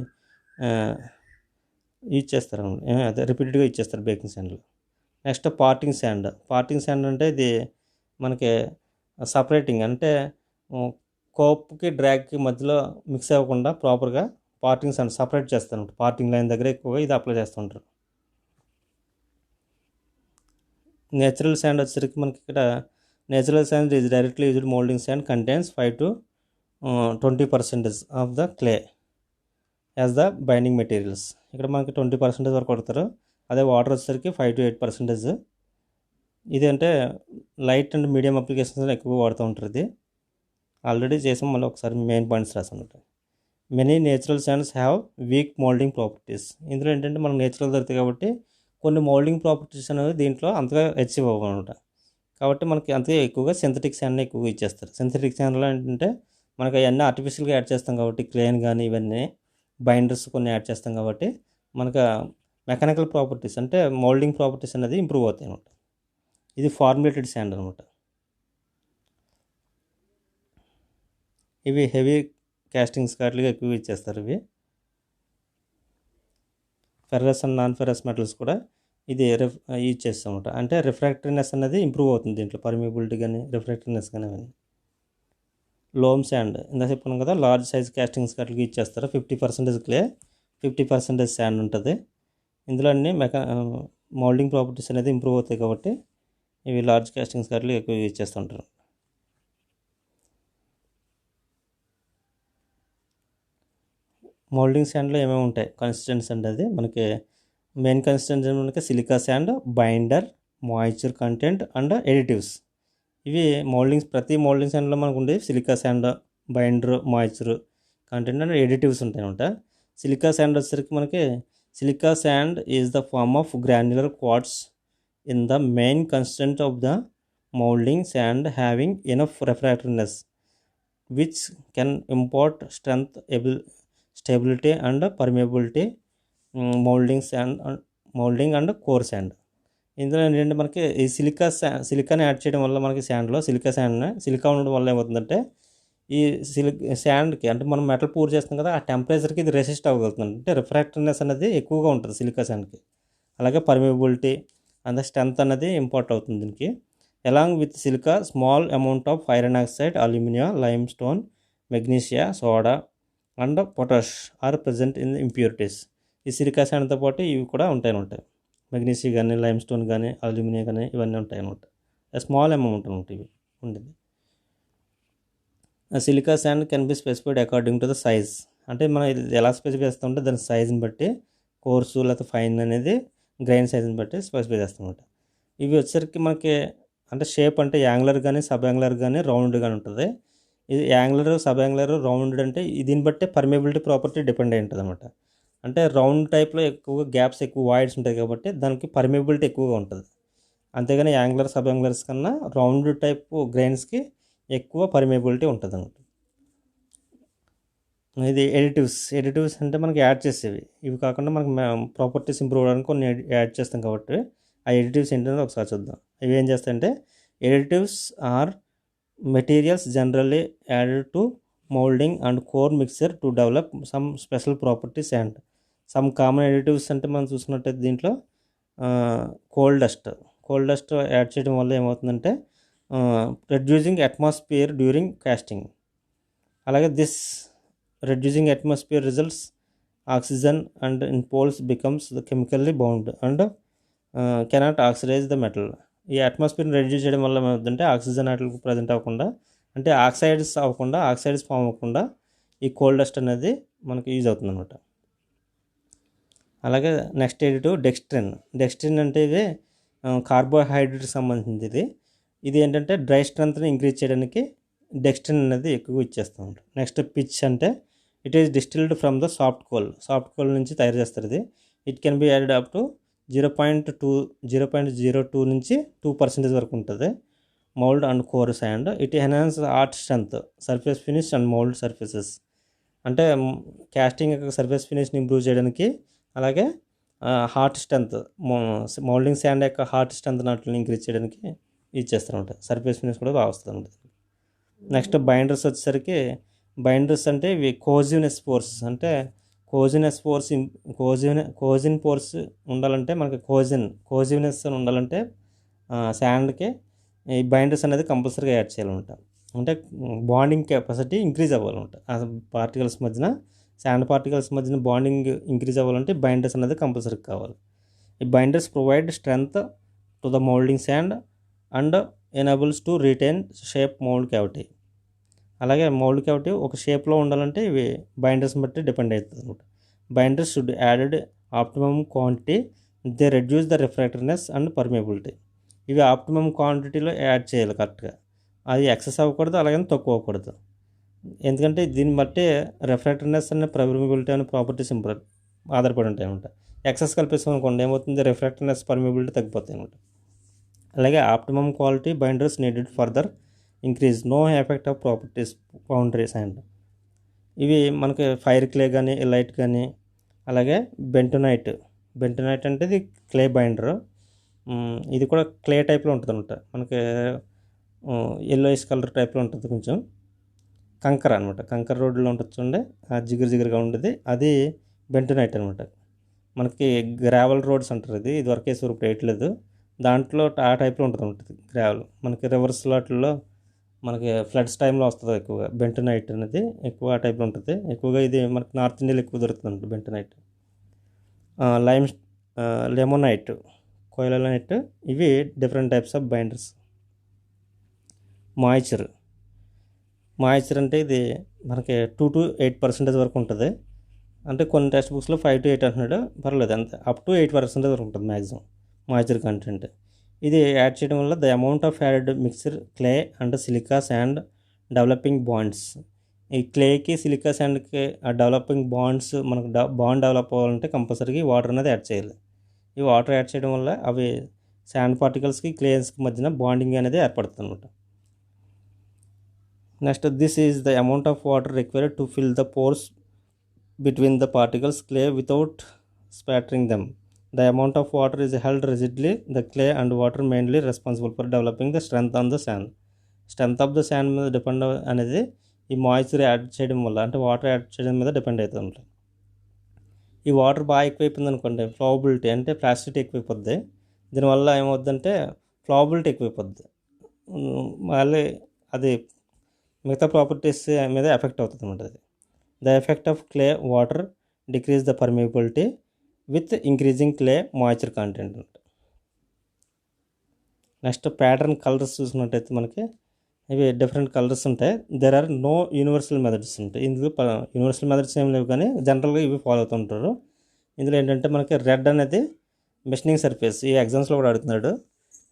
యూజ్ చేస్తారు, అదే రిపీటెడ్గా ఇచ్చేస్తారు బేకింగ్ శాండ్లో. Next parting sand. Parting sand అంటే ఇది మనకి సపరేటింగ్ అంటే కోప్కి డ్రాగ్కి మధ్యలో మిక్స్ అవ్వకుండా ప్రాపర్గా పార్టింగ్ శాండ్ సపరేట్ చేస్తారు. పార్టింగ్ లైన్ దగ్గర ఎక్కువగా ఇది అప్లై చేస్తుంటారు. నేచురల్ శాండ్ వచ్చేసరికి మనకి ఇక్కడ natural sand is directly used moulding sand contains 5 to 20% of the clay as the binding materials. ఇక్కడ మనకి 20% వరకు కొడతారు. అదే వాటర్ వచ్చేసరికి 5 to 8%. ఇది అంటే లైట్ అండ్ మీడియం అప్లికేషన్స్ ఎక్కువ వాడుతూ ఉంటారు. ఇది ఆల్రెడీ చేసాం, మళ్ళీ ఒకసారి మెయిన్ పాయింట్స్ రాసుకుంటాం. Many natural sands have week moulding properties. ఇందులో ఏంటంటే మనకు నేచురల్ దొరుకుతాయి కాబట్టి కొన్ని మోల్డింగ్ ప్రాపర్టీస్ అనేవి దీంట్లో అంతగా అచీవ్ అవ్వనమాట. కాబట్టి మనకి అంతే ఎక్కువగా సింథటిక్ శాండ్ని ఎక్కువగా ఇచ్చేస్తారు. సింథటిక్ శాండ్లో ఏంటంటే మనకి అవన్నీ ఆర్టిఫిషియల్గా యాడ్ చేస్తాం కాబట్టి క్లేన్ కానీ ఇవన్నీ బైండర్స్ కొన్ని యాడ్ చేస్తాం కాబట్టి మనకు మెకానికల్ ప్రాపర్టీస్ అంటే మోల్డింగ్ ప్రాపర్టీస్ అనేది ఇంప్రూవ్ అవుతాయి అనమాట. ఇది ఫార్ములేటెడ్ శాండ్ అనమాట. ఇవి హెవీ కాస్టింగ్స్ కాట్లుగా ఎక్కువ ఇచ్చేస్తారు. ఇవి ferrous and non ferrous metals కూడా ఇది యూజ్ చేస్తాం అనమాట. అంటే రిఫ్రాక్టరీనెస్ అనేది ఇంప్రూవ్ అవుతుంది దీంట్లో, పర్మిబిలిటీ కానీ రిఫ్రాక్టరీనెస్ కానీ అవన్నీ. లోమ్ శాండ్ ఇందా చెప్పుకున్నాం కదా, లార్జ్ సైజ్ కాస్టింగ్స్ అట్లకి ఇచ్చేస్తారు. 50% క్లే, 50% శాండ్ ఉంటుంది. ఇందులో అన్ని మోల్డింగ్ ప్రాపర్టీస్ అనేది ఇంప్రూవ్ అవుతాయి కాబట్టి ఇవి లార్జ్ కాస్టింగ్స్ అట్లా ఎక్కువ యూజ్ చేస్తుంటారు. మోల్డింగ్ శాండ్లో ఏమేమి ఉంటాయి కన్సిస్టెన్స్ అనేది మనకి మెయిన్ కన్సిస్టెన్స్ మనకి silica sand, binder, moisture content and additives. ఇవి ప్రతి మోల్డింగ్ శాండ్లో మనకు ఉండే silica sand, binder, moisture content and additives ఉంటాయి అనమాట. సిలికా శాండ్ వచ్చేసరికి మనకి silica sand is the form of granular quartz in the main constant of the moulding sand having enough refractoriness which can impart strength, stability and permeability moulding and core sand. ఇందులో ఏంటంటే మనకి ఈ సిలికాని add చేయడం వల్ల మనకి శాండ్లో silica ఉండడం వల్ల ఏమవుతుందంటే ఈ శాండ్కి అంటే మనం మెటల్ పూర్ చేస్తాం కదా, ఆ టెంపరేచర్కి ఇది రెసిస్ట్ అవ్వగలుగుతుంది. అంటే రిఫ్రాక్టరీనెస్ అనేది ఎక్కువగా ఉంటుంది సిలికా శాండ్కి. అలాగే పర్మియబిలిటీ అండ్ స్ట్రెంత్ అనేది ఇంపార్ట్ అవుతుంది దీనికి. Along with silica small amount of iron oxide, aluminium, limestone, magnesia, soda and potash are present in impurities. ఈ సిలికా శాండ్తో పాటు ఇవి కూడా ఉంటాయి. మెగ్నీషియం కానీ, లైమ్ స్టోన్ కానీ, అల్యూమినియం కానీ ఇవన్నీ ఉంటాయి అనమాట. స్మాల్ అమౌంట్ ఉంటాయి ఇవి ఉండేది. Silica sand can be specified according to the size. అంటే మనం ఇది ఎలా స్పెసిఫై చేస్తూ ఉంటే దాని సైజుని బట్టి కోర్సు లేకపోతే ఫైన్ అనేది గ్రైన్ సైజుని బట్టి స్పెసిఫై చేస్తాం అనమాట. ఇవి వచ్చేసరికి మనకి అంటే షేప్ అంటే యాంగులర్ కానీ, సబ్ యాంగులర్ కానీ, రౌండ్ కానీ ఉంటుంది. ఇది యాంగులర్, సబ్ యాంగులర్, రౌండ్ అంటే దీన్ని బట్టే పర్మియబిలిటీ ప్రాపర్టీ డిపెండ్ అయి ఉంటుంది అనమాట. అంటే రౌండ్ టైప్లో ఎక్కువగా గ్యాప్స్, ఎక్కువ వాయిడ్స్ ఉంటాయి కాబట్టి దానికి పర్మియబిలిటీ ఎక్కువగా ఉంటుంది. అంతేగాని యాంగులర్, సబ్ యాంగులర్స్ కన్నా రౌండ్ టైప్ గ్రెయిన్స్కి ఎక్కువ పర్మియబిలిటీ ఉంటుంది అనమాట. ఇది ఎడిటివ్స్ అంటే మనకి యాడ్ చేసేవి. ఇవి కాకుండా మనకి ప్రాపర్టీస్ ఇంప్రూవ్ అవ్వడానికి కొన్ని యాడ్ చేస్తాం కాబట్టి ఆ ఎడిటివ్స్ ఏంటంటే ఒకసారి చూద్దాం. ఇవి ఏం చేస్తాయంటే additives are materials generally added to moulding and core mixer to develop some special properties and some common additives అంటే మనం చూసుకున్నట్టయితే దీంట్లో కోల్ డస్ట్ యాడ్ చేయడం వల్ల ఏమవుతుందంటే రెడ్యూసింగ్ అట్మాస్ఫియర్ డ్యూరింగ్ కాస్టింగ్. అలాగే this reducing atmosphere results oxygen and in poles becomes the chemically bound and cannot oxidize the metal. ఈ అట్మాస్ఫియర్ని reduce చేయడం వల్ల ఏమవుతుందంటే ఆక్సిజన్ వాటికి ప్రజెంట్ అవ్వకుండా, అంటే ఆక్సైడ్స్ ఫామ్ అవ్వకుండా ఈ కోల్ డస్ట్ అనేది మనకి యూజ్ అవుతుంది అనమాట. అలాగే నెక్స్ట్ ఎడిటివ్ డెక్స్ట్రిన్ అంటే ఇది కార్బోహైడ్రేట్కి సంబంధించింది. ఇది ఏంటంటే డ్రై స్ట్రెంత్ని ఇంక్రీజ్ చేయడానికి డెక్స్ట్రిన్ అనేది ఎక్కువ ఇచ్చేస్తూ ఉంటారు. నెక్స్ట్ పిచ్ అంటే it is distilled from the soft coal నుంచి తయారు చేస్తారు. ఇది it can be added up to 0.02 నుంచి 2% వరకు ఉంటుంది. Mould and core sand it enhance art strength, surface finish and mould surfaces. అంటే క్యాస్టింగ్ యొక్క సర్ఫేస్ ఫినిష్ని ఇంప్రూవ్ చేయడానికి, అలాగే హార్ట్ స్ట్రెంత్, మౌల్డింగ్ శాండ్ యొక్క హార్ట్ స్ట్రెంత్ నాటిని ఇంక్రీజ్ చేయడానికి ఇచ్చేస్తూ ఉంటాయి. సర్ఫేస్ ఫినిష్ కూడా బాగా వస్తుంది ఉంటుంది. నెక్స్ట్ బైండర్స్ వచ్చేసరికి బైండర్స్ అంటే ఇవి కోజినెస్ పోర్స్ కోజిన్ పోర్స్ ఉండాలంటే మనకి కోజినెస్ అని ఉండాలంటే శాండ్కి ఈ బైండర్స్ అనేది కంపల్సరీగా యాడ్ చేయాలన్నమాట. అంటే బాండింగ్ కెపాసిటీ ఇంక్రీజ్ అవ్వాలన్నమాట. ఆ పార్టికల్స్ మధ్యన, శాండ్ పార్టికల్స్ మధ్యన బాండింగ్ ఇంక్రీజ్ అవ్వాలంటే బైండర్స్ అనేది కంపల్సరీ కావాలి. ఈ binders provide strength to the moulding sand and enables to retain shape mould cavity. అలాగే మౌల్డ్ క్యావిటీ ఒక షేప్లో ఉండాలంటే ఇవి బైండర్స్ని బట్టి డిపెండ్ అవుతుంది అనమాట. Binders should added optimum quantity, they reduce the refractiveness and permeability. ఇవి ఆప్టిమమ్ క్వాంటిటీలో యాడ్ చేయాలి కరెక్ట్గా. అది ఎక్సెస్ అవ్వకూడదు, అలాగే తక్కువ అవ్వకూడదు. ఎందుకంటే దీన్ని బట్టి రిఫ్రాక్టివ్నెస్ అనే పర్మియబిలిటీ అనే ప్రాపర్టీస్ ఆధారపడి ఉంటాయి అనమాట. ఎక్సెస్ కల్పిస్తాం అనుకోండి ఏమవుతుంది, రిఫ్రాక్టివ్నెస్, పర్మియబిలిటీ తగ్గిపోతాయి అనమాట. అలాగే optimum quality binders needed further increase, no effect of properties boundaries and. ఇవి మనకి ఫైర్ క్లే కానీ, ఎలైట్ కానీ, అలాగే బెంటోనైట్ అంటే ఇది క్లే బైండర్. ఇది కూడా క్లే టైప్లో ఉంటుంది అనమాట. మనకి ఎల్లోయిష్ కలర్ టైప్లో ఉంటుంది. కొంచెం కంకర అనమాట, కంకర రోడ్లో ఉంటుంది చూడండి, జిగురుగా ఉండేది అది బెంటోనైట్ అనమాట. మనకి గ్రావెల్ రోడ్స్ అంటారు. ఇది వరకు వేసేవారు, ఇప్పుడు వేయట్లేదు. దాంట్లో ఆ టైప్లో ఉంటుంది గ్రావెల్. మనకి రివర్స్ వాటిల్లో మనకి ఫ్లడ్స్ టైంలో వస్తుంది ఎక్కువగా బెంటోనైట్ అనేది, ఎక్కువ ఆ టైప్లో ఉంటుంది. ఎక్కువగా ఇది మనకి నార్త్ ఇండియాలో ఎక్కువ దొరుకుతుంది బెంటోనైట్. లెమోనైట్, కోయిలనైట్, ఇవి different types of binders. Moisture అంటే ఇది మనకి 2 to 8% వరకు ఉంటుంది. అంటే కొన్ని టెక్స్ట్ బుక్స్లో 5 to 8 అంటున్నాడు, పర్లేదు అంతే, అప్ టు 8% వరకు ఉంటుంది మ్యాక్సిమం మాయిశ్చర్ కంటెంట్. ఇది యాడ్ చేయడం వల్ల the amount of added mixer clay and silica sand developing bonds. ఈ క్లేకి, సిలికా శాండ్కి ఆ డెవలపింగ్ బాండ్స్, మనకు బాండ్ డెవలప్ అవ్వాలంటే కంపల్సరీగా వాటర్ అనేది యాడ్ చేయాలి. ఈ వాటర్ యాడ్ చేయడం వల్ల అవి శాండ్ పార్టికల్స్కి, క్లేస్కి మధ్యన బాండింగ్ అనేది ఏర్పడుతుంది అనమాట. Next this is the amount of water required to fill the pores between the particles clay without spattering them. The amount of water is held rigidly. The clay and water mainly responsible for developing the strength on the sand. Strength of the sand మీద depend అనేది ఈ moisture add చేయడం వల్ల, అంటే water add చేయడం మీద depend అవుతుంది ఉంటుంది. ఈ వాటర్ బాగా ఎక్కువైపోయింది అనుకోండి, ఫ్లవబిలిటీ అంటే ప్లాస్టిక్ ఎక్కువైపోద్ది. దీనివల్ల ఏమవుద్దంటే ఫ్లవబిలిటీ ఎక్కువైపోద్ది, మళ్ళీ అది మిగతా ప్రాపర్టీస్ మీద ఎఫెక్ట్ అవుతుంది అనమాట. అది the effect of clay water decrease the permeability with increasing clay moisture content. Next pattern colours చూసినట్టయితే మనకి ఇవి డిఫరెంట్ కలర్స్ ఉంటాయి. There are no universal methods ఉంటాయి ఇందులో. యూనివర్సల్ మెథడ్స్ ఏం లేవు, కానీ జనరల్గా ఇవి ఫాలో అవుతుంటారు. ఇందులో ఏంటంటే మనకి రెడ్ అనేది మెషినింగ్ సర్ఫేస్, ఈ ఎగ్జామ్స్లో కూడా అడుగుతున్నాడు.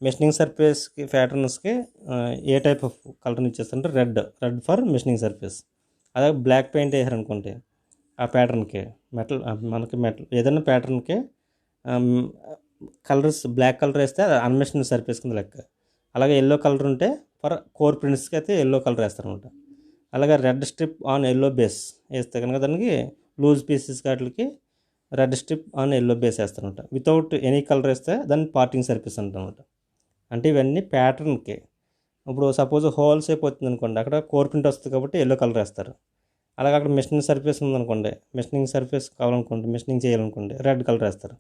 మెషినింగ్ సర్ఫేస్కి ప్యాటర్న్స్కి ఏ టైప్ ఆఫ్ కలర్ని ఇచ్చేస్తారంటే రెడ్ ఫర్ మెషినింగ్ సర్ఫేస్. అదే బ్లాక్ పెయింట్ వేసారనుకోండి ఆ ప్యాటర్న్కి మనకి మెటల్ ఏదైనా ప్యాటర్న్కి కలర్స్ బ్లాక్ కలర్ వేస్తే అది అన్మెషినింగ్ సర్ఫేస్ కింద లెక్క. అలాగే ఎల్లో కలర్ ఉంటే ఫర్ కోర్ ప్రింట్స్కి అయితే ఎల్లో కలర్ వేస్తారనమాట. అలాగే red strip on yellow base వేస్తే కనుక దానికి లూజ్ పీసెస్ వాటికి red strip on yellow base వేస్తారనమాట. వితౌట్ ఎనీ కలర్ వేస్తే దాన్ని పార్టింగ్ సర్ఫేస్ అంటారనమాట. అంటే ఇవన్నీ ప్యాటర్న్కి. ఇప్పుడు సపోజ్ హోల్ షేప్ వచ్చింది అనుకోండి, అక్కడ కోర్ ప్రింట్ వస్తుంది కాబట్టి ఎల్లో కలర్ వేస్తారు. అలాగే అక్కడ మెషినింగ్ సర్ఫేస్ ఉందనుకోండి, మెషినింగ్ సర్ఫేస్ కావాలనుకోండి, మెషినింగ్ చేయాలనుకోండి రెడ్ కలర్ వేస్తారు.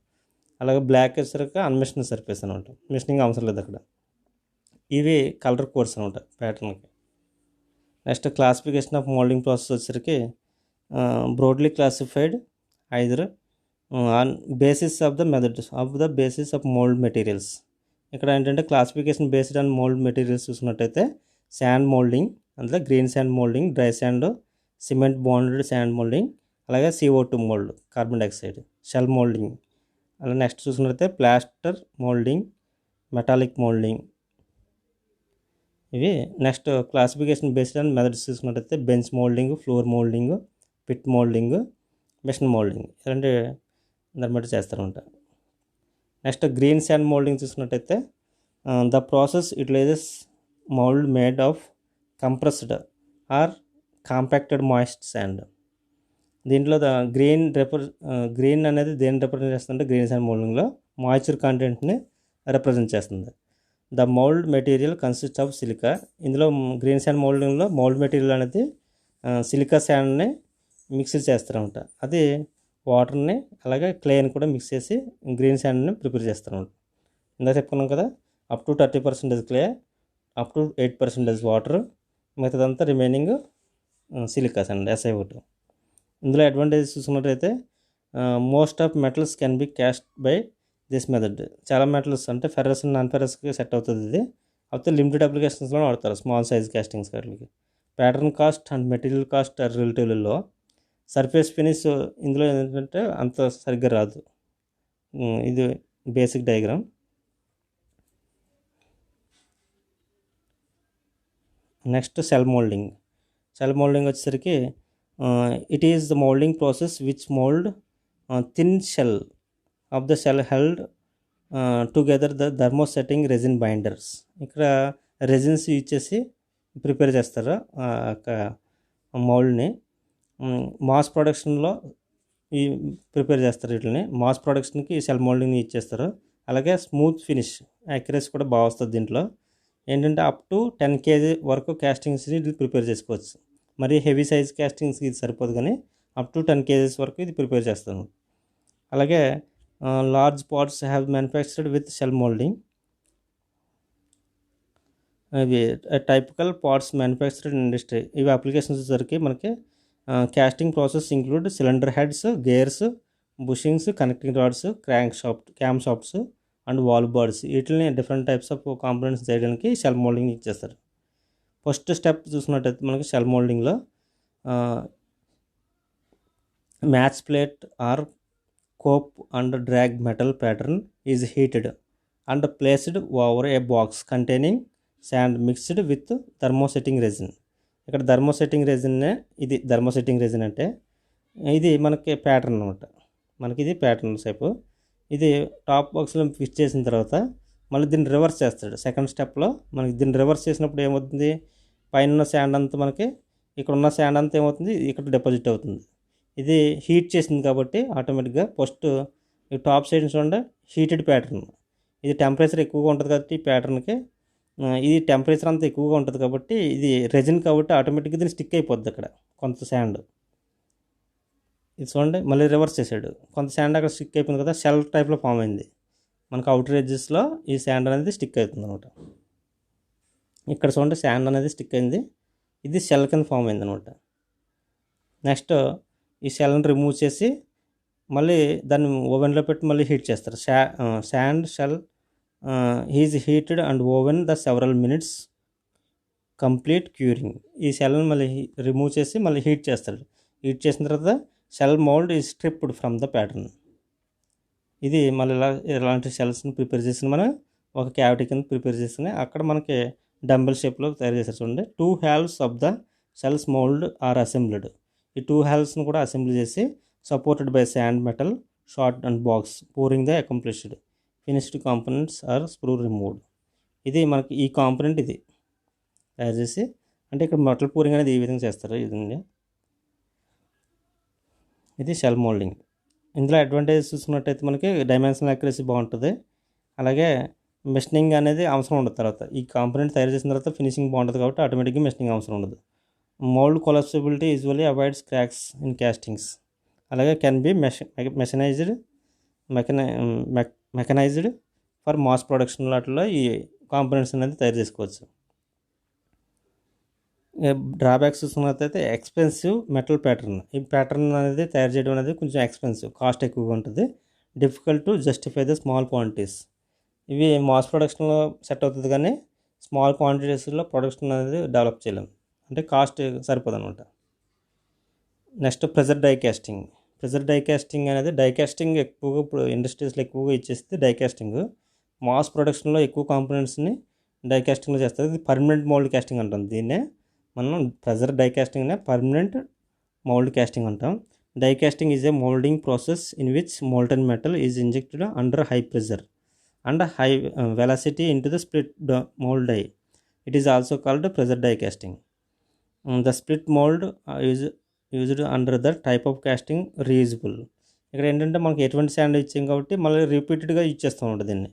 అలాగే బ్లాక్ వేసరికి అన్మెషినింగ్ సర్ఫేస్ అనమాట, మెషినింగ్ అవసరం లేదు అక్కడ. ఇవి కలర్ కోడ్స్ అనమాట ప్యాటర్న్కి. Next classification of moulding process వచ్చేసరికి broadly classified either on basis of the methods of the basis of mould materials. ఇక్కడ ఏంటంటే classification based on mould materials చూసుకున్నట్టయితే శాండ్ మోల్డింగ్, అందులో green sand moulding, dry sand, cement bonded sand moulding, అలాగే CO2 mould carbon dioxide, shell moulding. అలా next చూసుకున్నట్టయితే plaster moulding, metallic moulding. ఇవి next classification based on methods చూసుకున్నట్టయితే bench moulding, floor moulding, pit moulding, machine moulding. ఇలాంటి దాన్ని బట్టి చేస్తారనమాట. Next green sand moulding చూసుకున్నట్టయితే the process utilises mould made of compressed or compacted moist sand. దీంట్లో green అనేది దేన్ని రిప్రజెంట్ చేస్తుందంటే గ్రీన్ శాండ్ మోల్డింగ్లో మాయిశ్చర్ కంటెంట్ని రిప్రజెంట్ చేస్తుంది. The mould material consist of silica. ఇందులో గ్రీన్ శాండ్ మోల్డింగ్లో మోల్డ్ మెటీరియల్ అనేది సిలికా శాండ్ని మిక్స్ చేస్తారనమాట. అది వాటర్ని అలాగే క్లేని కూడా మిక్స్ చేసి గ్రీన్ శాండ్ని ప్రిపేర్ చేస్తారనమాట. ఇందాక చెప్పుకున్నాం కదా, up to 30% clay, up to 8% water, మిగతాదంతా రిమైనింగ్ సిలికా శాండ్ SiO2. ఇందులో అడ్వాంటేజెస్ చూసుకున్నట్టయితే most of metals can be cast by this method. చాలా మెటల్స్ అంటే ఫెర్రస్ అండ్ నాన్ ఫెర్రస్కి సెట్ అవుతుంది ఇది. అయితే లిమిటెడ్ అప్లికేషన్స్లో వాడతారు, స్మాల్ సైజ్ క్యాస్టింగ్స్ వాటికి. Pattern cost and material cost are relatively low. Surface finish ఇందులో ఏంటంటే అంత సరిగ్గా రాదు. ఇది basic diagram. Next shell moulding. Shell moulding వచ్చేసరికి it is the moulding process which mould thin shell of the shell held together the thermosetting resin binders. ఇక్కడ resins use చేసి prepare చేస్తారు మౌల్డ్ని. మాస్ ప్రొడక్షన్లో ఈ ప్రిపేర్ చేస్తారు వీటిని. మాస్ ప్రొడక్షన్కి సెల్ మోల్డింగ్ని యూజ్ చేస్తారు. అలాగే స్మూత్ ఫినిష్, యాక్యురసీ కూడా బాగా వస్తుంది దీంట్లో. ఏంటంటే అప్ టు 10 kg వరకు క్యాస్టింగ్స్ని ఇది ప్రిపేర్ చేసుకోవచ్చు. మరి హెవీ సైజ్ క్యాస్టింగ్స్కి ఇది సరిపోదు, కానీ అప్ టు 10 kg వరకు ఇది ప్రిపేర్ చేస్తాను. అలాగే large parts have manufactured with shell moulding. ఇవి typical parts manufactured in industry. ఇవి అప్లికేషన్స్ వచ్చేసరికి మనకి casting process include cylinder heads, gears, bushings, connecting rods, cam shafts and wall boards. వీటిని different types of components చేయడానికి shell moulding ఇచ్చేస్తారు. First step చూసినట్టయితే మనకి shell మోల్డింగ్లో match plate or cope and drag metal pattern is heated and placed over a box containing sand mixed with thermosetting resin. ఇక్కడ thermosetting రెజిన్నే, ఇది thermosetting resin అంటే ఇది మనకి ప్యాటర్న్ అనమాట. మనకి ఇది ప్యాటర్న్ షేపు. ఇది టాప్ బాక్స్లో ఫిక్స్ చేసిన తర్వాత మళ్ళీ దీన్ని రివర్స్ చేస్తాడు. సెకండ్ స్టెప్లో మనకి దీన్ని రివర్స్ చేసినప్పుడు ఏమవుతుంది, పైన ఉన్న శాండ్ అంతా మనకి ఇక్కడ ఉన్న శాండ్ అంతా ఏమవుతుంది, ఇక్కడ డిపాజిట్ అవుతుంది. ఇది హీట్ చేసింది కాబట్టి ఆటోమేటిక్గా ఫస్ట్ ఈ టాప్ సైడ్ చూడండి హీటెడ్ ప్యాటర్న్. ఇది టెంపరేచర్ ఎక్కువగా ఉంటుంది కాబట్టి ఈ ప్యాటర్న్కి ఇది టెంపరేచర్ అంతా ఎక్కువగా ఉంటుంది కాబట్టి ఇది రెజిన్ కాబట్టి ఆటోమేటిక్గా దీన్ని స్టిక్ అయిపోద్ది అక్కడ కొంత శాండ్. ఇది చూడండి మళ్ళీ రివర్స్ చేశాడు, కొంత శాండ్ అక్కడ స్టిక్ అయిపోయింది కదా, షెల్ టైప్లో ఫామ్ అయింది. మనకు అవుటర్ ఎడ్జెస్లో ఈ శాండ్ అనేది స్టిక్ అవుతుంది అనమాట. ఇక్కడ చూడండి శాండ్ అనేది స్టిక్ అయింది, ఇది షెల్ కింద ఫామ్ అయింది అనమాట. నెక్స్ట్ ఈ షెల్ని రిమూవ్ చేసి మళ్ళీ దాన్ని ఓవెన్లో పెట్టి మళ్ళీ హీట్ చేస్తారు. Sand shell is heated and oven the several minutes complete curing. ఈ షెల్ని మళ్ళీ రిమూవ్ చేసి మళ్ళీ హీట్ చేస్తాడు. హీట్ చేసిన తర్వాత shell mould is stripped from the pattern. ఇది మళ్ళీ ఇలాంటి షెల్స్ని ప్రిపేర్ చేసిన మనం ఒక క్యావిటీ కింద ప్రిపేర్ చేసుకుని అక్కడ మనకి డంబెల్ షేప్లో తయారు చేశారు చూడండి. 2 halves of the shells mould are assembled. ఈ 2 halvesని కూడా అసెంబ్లీ చేసి supported by sand metal shot and box pouring the accomplished finished components are sprue removed. ఇది మనకి ఈ కాంపోనెంట్ ఇది తయారు చేసి, అంటే ఇక్కడ మెటల్ పూరింగ్ అనేది ఈ విధంగా చేస్తారు. ఇది షెల్ మోల్డింగ్. ఇందులో అడ్వాంటేజ్ చూసుకున్నట్టయితే మనకి డైమెన్షనల్ అక్యురసీ బాగుంటుంది. అలాగే మెషినింగ్ అనేది అవసరం ఉండదు. తర్వాత ఈ కాంపోనెంట్ తయారు చేసిన తర్వాత ఫినిషింగ్ బాగుంటుంది కాబట్టి ఆటోమేటిక్గా మెషినింగ్ అవసరం ఉండదు. Mould collapsibility usually avoids cracks in castings. అలాగే can be mechanised for mass production వాటిలో ఈ కాంపోనెంట్స్ అనేది తయారు చేసుకోవచ్చు. డ్రాబ్యాక్స్ చూసుకున్నట్లయితే ఎక్స్పెన్సివ్ మెటల్ ప్యాటర్న్. ఈ ప్యాటర్న్ అనేది తయారు చేయడం అనేది కొంచెం ఎక్స్పెన్సివ్, కాస్ట్ ఎక్కువగా ఉంటుంది. Difficult to justify the small quantities. ఇవి మాస్ ప్రొడక్షన్లో సెట్ అవుతుంది కానీ స్మాల్ క్వాంటిటీస్లో ప్రొడక్షన్ అనేది డెవలప్ చేయలేము, అంటే కాస్ట్ సరిపోదు అనమాట. Next pressure die casting. Pressure die casting అనేది డై కాస్టింగ్ ఎక్కువగా ఇప్పుడు ఇండస్ట్రీస్లో ఎక్కువగా ఇచ్చేస్తే డై కాస్టింగ్. మాస్ ప్రొడక్షన్లో ఎక్కువ కాంపోనెంట్స్ని డై కాస్టింగ్లో చేస్తారు. ఇది పర్మనెంట్ మౌల్డ్ కాస్టింగ్ అంటాం. దీన్నే మనం ప్రెజర్ డై కాస్టింగ్నే పర్మనెంట్ మౌల్డ్ కాస్టింగ్ అంటాం. Die casting is a moulding process in which molten metal is injected under high pressure and high velocity into the split mould die. It is also called pressure die casting. The split mould used under the type of casting reusable. ఇక్కడ ఏంటంటే మనకి ఎటువంటి sand ఇచ్చాం కాబట్టి మళ్ళీ రిపీటెడ్గా ఇచ్చేస్తూ ఉంటుంది. దీన్ని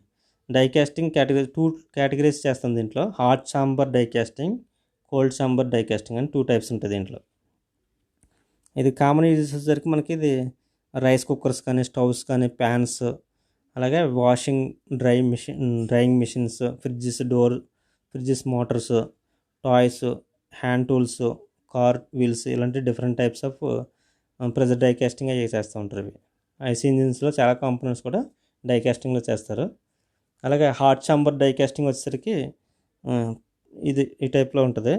డై కాస్టింగ్ టూ కేటగిరీస్ చేస్తాం దీంట్లో. Hot chamber die casting, cold chamber die casting అని 2 types ఉంటుంది దీంట్లో. ఇది కామన్ యూజెస్ వచ్చేసరికి మనకి ఇది రైస్ కుక్కర్స్ కానీ, స్టవ్స్ కానీ, ప్యాన్స్, అలాగే washing drying machines, fridges, motors, toys, hand tools, car wheels, ఇలాంటి different types of pressure die casting అవి చేస్తూ ఉంటారు. ఇవి ఐసీ ఇంజిన్స్లో చాలా కాంపోనెంట్స్ కూడా డై కాస్టింగ్లో చేస్తారు. అలాగే హాట్ చాంబర్ డై కాస్టింగ్ వచ్చేసరికి ఇది ఈ టైప్లో ఉంటుంది.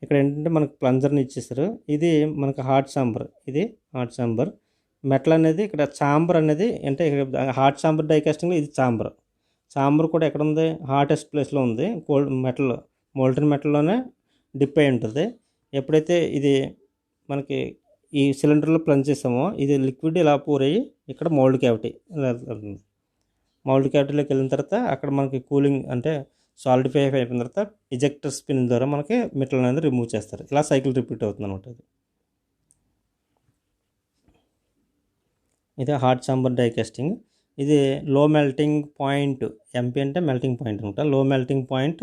ఇక్కడ ఏంటంటే మనకు ప్లంజర్ని ఇచ్చేస్తారు. ఇది మనకు హాట్ చాంబర్. ఇది హాట్ చాంబర్. మెటల్ అనేది ఇక్కడ చాంబర్ అనేది అంటే ఇక్కడ హాట్ చాంబర్ డై కాస్టింగ్లో ఇది చాంబర్ కూడా ఎక్కడ ఉంది? హాటెస్ట్ ప్లేస్లో ఉంది. కోల్డ్ మెటల్, మోల్టన్ మెటల్లోనే డిప్ అయి ఉంటుంది. ఎప్పుడైతే ఇది మనకి ఈ సిలిండర్లో ప్లంజ్ చేసామో ఇది లిక్విడ్ ఇలా పూర్ అయ్యి ఇక్కడ మౌల్డ్ క్యావిటీలోకి వెళ్ళిన తర్వాత అక్కడ మనకి కూలింగ్ అంటే సాలిడిఫై అయిపోయిన తర్వాత ఇజెక్టర్ స్పిన్ ద్వారా మనకి మెటల్ అనేది రిమూవ్ చేస్తారు. ఇలా సైకిల్ రిపీట్ అవుతుంది అనమాట. ఇది హాట్ చాంబర్ డై కాస్టింగ్. ఇది లో మెల్టింగ్ పాయింట్, ఎంపీ అంటే మెల్టింగ్ పాయింట్ అనమాట. లో మెల్టింగ్ పాయింట్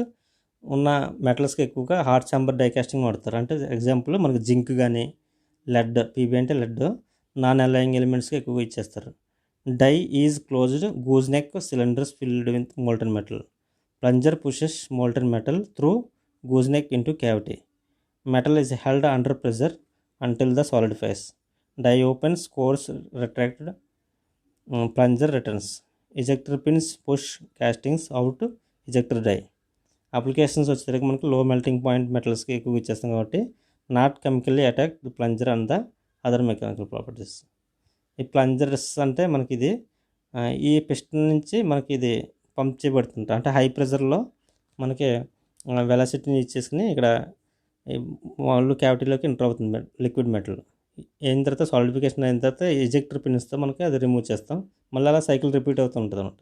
ఉన్న మెటల్స్కి ఎక్కువగా హాట్ చాంబర్ డై కాస్టింగ్ వాడతారు. అంటే ఎగ్జాంపుల్ మనకి జింక్ కానీ, లెడ్, పీబీ అంటే లెడ్, నాన్ అలైయింగ్ ఎలిమెంట్స్కి ఎక్కువగా ఇచ్చేస్తారు. Die is closed gooseneck cylinders filled with molten metal. Plunger pushes molten metal through gooseneck into cavity. Metal is held under pressure until the solidifies. Die opens, cores retracted, plunger returns. Ejector pins push castings out ejector die. Applications వచ్చేసరికి మనకి లో melting point మెటల్స్కి ఎక్కువ ఇచ్చేస్తాం కాబట్టి not chemically attack the plunger and the other mechanical properties. ఈ ప్లంజర్స్ అంటే మనకి ఇది ఈ పిస్టన్ నుంచి మనకి ఇది పంప్ చేయబడుతుంది. అంటే హై ప్రెషర్లో మనకి వెలాసిటీని ఇచ్చేసుకుని ఇక్కడ వాళ్ళు క్యావిటీలోకి ఎంటర్ అవుతుంది లిక్విడ్ మెటల్. అయిన తర్వాత సాలిడిఫికేషన్ అయిన తర్వాత ఎజెక్టర్ పిన్స్తో మనకి అది రిమూవ్ చేస్తాం. మళ్ళీ అలా సైకిల్ రిపీట్ అవుతూ ఉంటుంది అనమాట.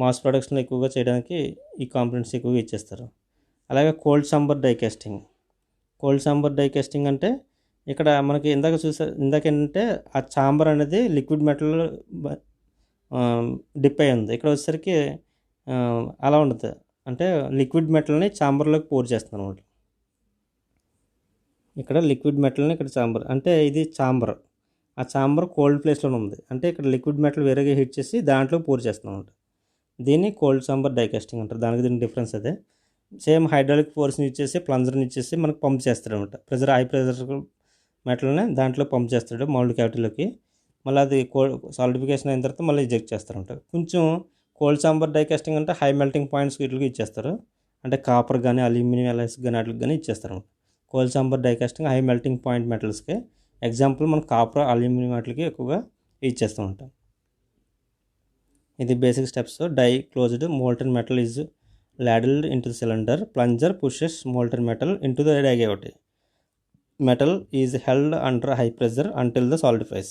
మాస్ ప్రొడక్షన్లో ఎక్కువగా చేయడానికి ఈ కాంపోనెంట్స్ ఎక్కువగా ఇచ్చేస్తారు. అలాగే కోల్డ్ చాంబర్ డై కాస్టింగ్ అంటే ఇక్కడ మనకి ఇందాక ఏంటంటే ఆ చాంబర్ అనేది లిక్విడ్ మెటల్ డిప్ అయి ఉంది. ఇక్కడ వచ్చేసరికి అలా ఉండదు. అంటే లిక్విడ్ మెటల్ని చాంబర్లోకి పోర్ చేస్తాను అనమాట. ఇక్కడ లిక్విడ్ మెటల్ని ఇక్కడ చాంబర్ అంటే ఇది చాంబర్. ఆ చాంబర్ కోల్డ్ ప్లేస్లోనే ఉంది. అంటే ఇక్కడ లిక్విడ్ మెటల్ వేరేగా హీట్ చేసి దాంట్లో పోర్ చేస్తున్నాం అనమాట. దీన్ని కోల్డ్ చాంబర్ డై కాస్టింగ్ అంటారు. దానికి దీనికి డిఫరెన్స్ అదే. సేమ్ హైడ్రాలిక్ ఫోర్స్ని ఇచ్చేసి ప్లంజర్ని ఇచ్చేసి మనకు పంప్ చేస్తాడు అనమాట. హై ప్రెజర్ మెటల్ని దాంట్లో పంప్ చేస్తాడు మౌల్డ్ క్యావిటీలోకి. మళ్ళీ అది సాలిడిఫికేషన్ అయిన తర్వాత మళ్ళీ ఇజెక్ట్ చేస్తారంట. కొంచెం కోల్డ్ చాంబర్ డై కాస్టింగ్ అంటే హై మెల్టింగ్ పాయింట్స్ వీటికి ఇచ్చేస్తారు. అంటే కాపర్ కానీ, అల్యూమినియం ఎలాయ్స్ కానీ వాటికి కానీ ఇచ్చేస్తారు. Cold chamber die casting high melting point మెటల్స్కి ఎగ్జాంపుల్ మనం కాపర్, అల్యూమినియం వాటికి ఎక్కువగా ఇచ్చేస్తూ ఉంటాం. ఇది basic steps. Die closed, molten metal is ladled into the cylinder. Plunger pushes molten metal into the die cavity. Metal is held under high pressure until the solidifies.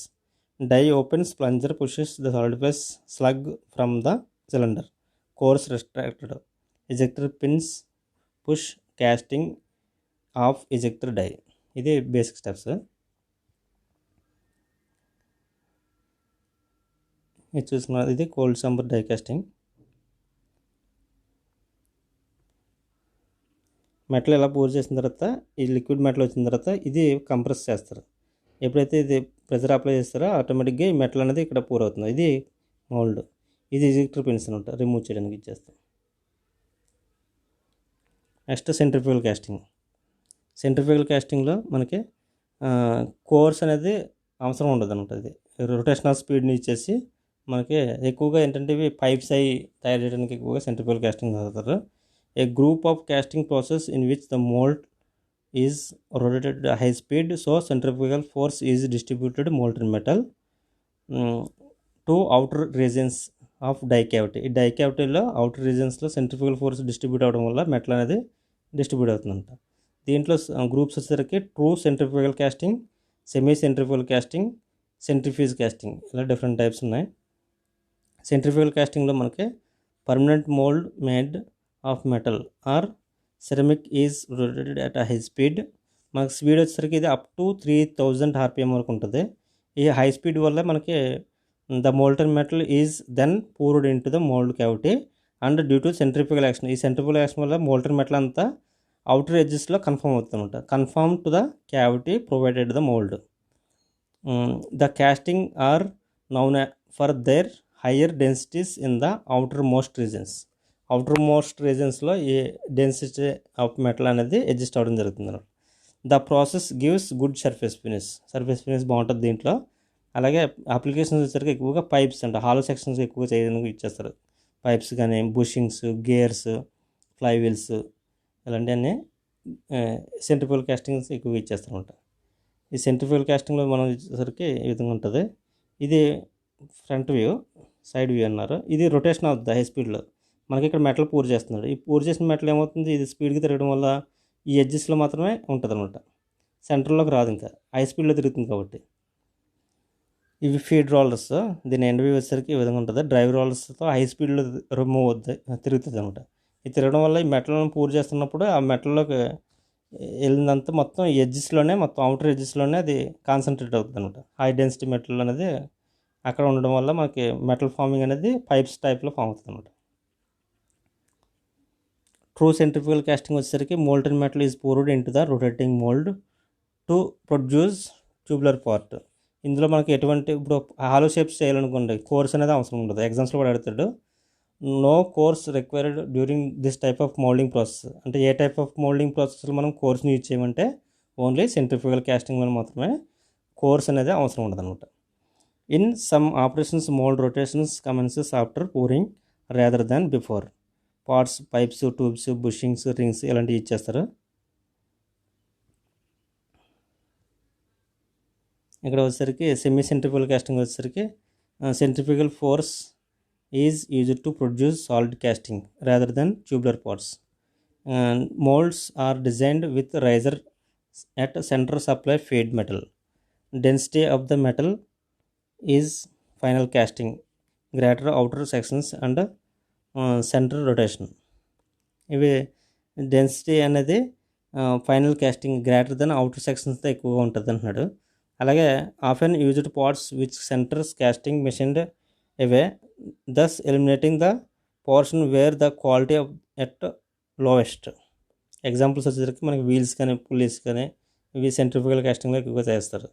Die opens, plunger pushes the solidifies slug from the cylinder. Course retracted. Ejector pins push casting off ejector die. ఇది basic steps. ఇది చూసుకున్నది ఇది cold chamber die casting. Metal ఇలా pour చేసిన తర్వాత ఈ liquid metal వచ్చిన తర్వాత ఇది కంప్రెస్ చేస్తారు. ఎప్పుడైతే ఇది ప్రెజర్ అప్లై చేస్తారో ఆటోమేటిక్గా ఈ మెటల్ అనేది ఇక్కడ పూర్ అవుతుంది. ఇది మోల్డ్. ఇది ఎజెక్టర్ పిన్స్ అనమాట, రిమూవ్ చేయడానికి ఇచ్చేస్తాం. Next centrifugal casting. సెంట్రిఫ్యూగల్ కాస్టింగ్లో మనకి కోర్స్ అనేది అవసరం ఉండదు అనమాట. ఇది రొటేషనల్ స్పీడ్ని ఇచ్చేసి మనకి ఎక్కువగా ఏంటంటే ఇవి పైప్స్ అవి తయారు చేయడానికి ఎక్కువగా సెంట్రిఫ్యూగల్ కాస్టింగ్ వాడతారు. A group of casting process in which the mold is rotated at high speed, so centrifugal force is distributed molten metal to outer regions of die cavity. ఈ die cavity లో outer regions లో centrifugal force distribute అవడం వల్ల metal అనేది distribute అవుతుందంట. దీంట్లో groups వచ్చేసరికి true centrifugal casting, semi centrifugal casting, centrifuge casting, ఇలా డిఫరెంట్ టైప్స్ ఉన్నాయి. సెంట్రిఫ్యూగల్ కాస్టింగ్లో మనకి permanent mould made of metal or ceramic is rotated at high speed. మనకి స్పీడ్ వచ్చేసరికి ఇది అప్ టు 3000 RPM వరకు ఉంటుంది. ఈ హై స్పీడ్ వల్ల మనకి the molten metal is then poured into the mould cavity and due to centrifugal action. ఈ centrifugal action వల్ల మోల్టన్ మెటల్ అంతా అవుటర్ ఎడ్జెస్లో కన్ఫర్మ్ అవుతుందన్నమాట. Conform to the cavity provided the mould. The casting are known for their higher densities in the outermost regions. Outermost రీజన్స్లో ఈ density of metal అనేది adjust అవ్వడం జరుగుతుంది. The process gives good surface finish బాగుంటుంది దీంట్లో. అలాగే applications వచ్చేసరికి ఎక్కువగా పైప్స్ అంటే హాలో సెక్షన్స్ ఎక్కువగా చేయడానికి ఇచ్చేస్తారు. పైప్స్ కానీ బుషింగ్స్, గేర్స్, ఫ్లై వీల్స్ ఇలాంటివన్నీ సెంట్రిఫ్యూగల్ కాస్టింగ్స్ ఎక్కువగా ఇచ్చేస్తారు అనమాట. ఈ సెంట్రిఫ్యూగల్ కాస్టింగ్లో మనం వచ్చేసరికి ఈ విధంగా ఉంటుంది. ఇది ఫ్రంట్ వ్యూ, సైడ్ వ్యూ అన్నారు. ఇది రొటేషన్ అవుతుంది హై స్పీడ్లో. మనకి ఇక్కడ మెటల్ పూర్ చేస్తున్నాడు. ఈ పూర్ చేసిన మెటల్ ఏమవుతుంది, ఇది స్పీడ్గా తిరగడం వల్ల ఈ ఎడ్జెస్లో మాత్రమే ఉంటుంది అనమాట, సెంటర్లోకి రాదు. ఇంకా హై స్పీడ్లో తిరుగుతుంది కాబట్టి. ఇవి ఫీడ్ రోలర్స్. దీని ఎండ్ వ్యూ వచ్చేసరికి ఈ విధంగా ఉంటుంది. డ్రైవ్ రోలర్స్తో హై స్పీడ్లో రిమూవ్ అవుతుంది, తిరుగుతుంది అనమాట. ఇది తిరగడం వల్ల ఈ మెటల్ని పూర్ చేస్తున్నప్పుడు ఆ మెటల్లోకి వెళ్ళినంత మొత్తం ఎడ్జెస్లోనే, మొత్తం అవుటర్ ఎడ్జెస్లోనే అది కాన్సన్ట్రేట్ అవుతుంది అనమాట. హై డెన్సిటీ మెటల్ అనేది అక్కడ ఉండడం వల్ల మనకి మెటల్ ఫార్మింగ్ అనేది పైప్స్ టైప్లో ఫామ్ అవుతుంది అనమాట. ట్రూ సెంట్రిఫ్యూగల్ కాస్టింగ్ వచ్చేసరికి molten metal is poured into the rotating mould to produce tubular part. ఇందులో మనకి ఎటువంటి ఇప్పుడు హాలో షేప్స్ చేయాలనుకోండి, కోర్స్ అనేది అవసరం ఉండదు. ఎగ్జామ్స్లో కూడా అడుగుతాడు. No cores required during this type of moulding process. అంటే ఏ టైప్ ఆఫ్ మోల్డింగ్ ప్రాసెస్లో మనం కోర్స్ని యూజ్ చేయమంటే ఓన్లీ సెంట్రిఫ్యూగల్ కాస్టింగ్లో మాత్రమే కోర్స్ అనేది అవసరం ఉండదు అనమాట. In some operations mould rotations commences after pouring rather than before. Parts, pipes, tubes, bushings, rings ఇలాంటివి ఇచ్చేస్తారు. ఇక్కడ వచ్చేసరికి సెమీ సెంట్రిఫ్యూగల్ కాస్టింగ్ వచ్చేసరికి centrifugal force is used to produce solid casting rather than tubular parts. Moulds are designed with raiser at center supply feed metal. Density of the metal is final casting, greater outer sections and center rotation. ఇవి density అనేది final casting greater than outer సెక్షన్స్తో ఎక్కువగా ఉంటుంది అంటున్నాడు. అలాగే often used parts which centres casting machined away, thus eliminating the portion where the quality of at lowest. Examples వచ్చేసరికి మనకి wheels కానీ పుల్లీస్ కానీ ఇవి సెంట్రిఫ్యూగల్ కాస్టింగ్లో ఎక్కువగా చేస్తారు.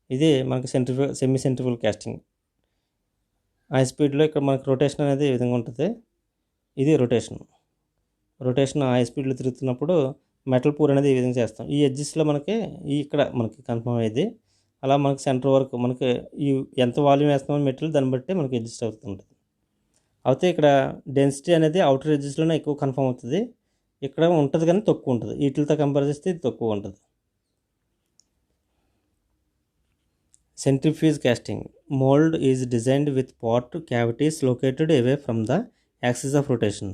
ఇది మనకి సెమీ సెంట్రిఫ్యూగల్ కాస్టింగ్. హై స్పీడ్లో ఇక్కడ మనకి రొటేషన్ అనేది ఈ విధంగా ఉంటుంది. ఇది రొటేషన్ హై స్పీడ్లో తిరుగుతున్నప్పుడు మెటల్ పూర్ అనేది ఈ విధంగా చేస్తాం. ఈ ఎడ్జెస్లో మనకి ఇక్కడ మనకి కన్ఫర్మ్ అయ్యేది. అలా మనకి సెంటర్ వరకు మనకి ఈ ఎంత వాల్యూమ్ వేస్తామో మెటీరియల్ దాన్ని బట్టి మనకి అడ్జస్ట్ అవుతుంటుంది. అయితే ఇక్కడ డెన్సిటీ అనేది అవుటర్ ఎడ్జెస్లోనే ఎక్కువ కన్ఫర్మ్ అవుతుంది. ఇక్కడ ఉంటుంది కానీ తక్కువ ఉంటుంది. వీటితో కంపేర్ చేస్తే ఇది తక్కువ ఉంటుంది. Centrifuge casting. Mold is designed with pot cavities located away from the axis of rotation.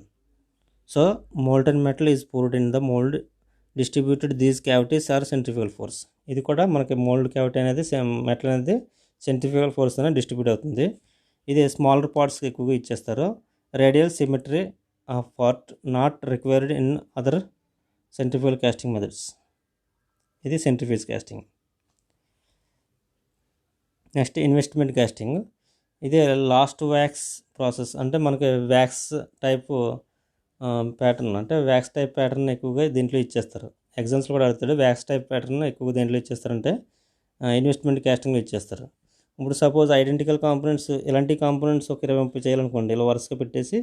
So molten metal is poured in the mold. Distributed these cavities are centrifugal force. ఇది కూడా మనకి మోల్డ్ క్యావిటీ అనేది metal అనేది centrifugal force అనేది distribute అవుతుంది. ఇది smaller పార్ట్స్కి ఎక్కువగా ఇచ్చేస్తారు. Radial symmetry of part not required in other centrifugal casting methods. ఇది centrifuge casting. Next investment casting. ఇది లాస్ట్ వ్యాక్స్ ప్రాసెస్. అంటే మనకి వ్యాక్స్ టైపు ప్యాటర్న్, అంటే వ్యాక్స్ టైప్ ప్యాటర్న్ ఎక్కువగా దీంట్లో ఇచ్చేస్తారు. ఎగ్జామ్స్లో కూడా అడుగుతాడు, వ్యాక్స్ టైప్ ప్యాటర్న్ ఎక్కువగా దేంట్లో ఇచ్చేస్తారంటే ఇన్వెస్ట్మెంట్ కాస్టింగ్లో ఇచ్చేస్తారు. ఇప్పుడు సపోజ్ ఐడెంటికల్ కాంపోనెంట్స్, ఇలాంటి కాంపోనెంట్స్ ఒక 20-30 చేయాలనుకోండి, ఇలా వరుసగా పెట్టేసి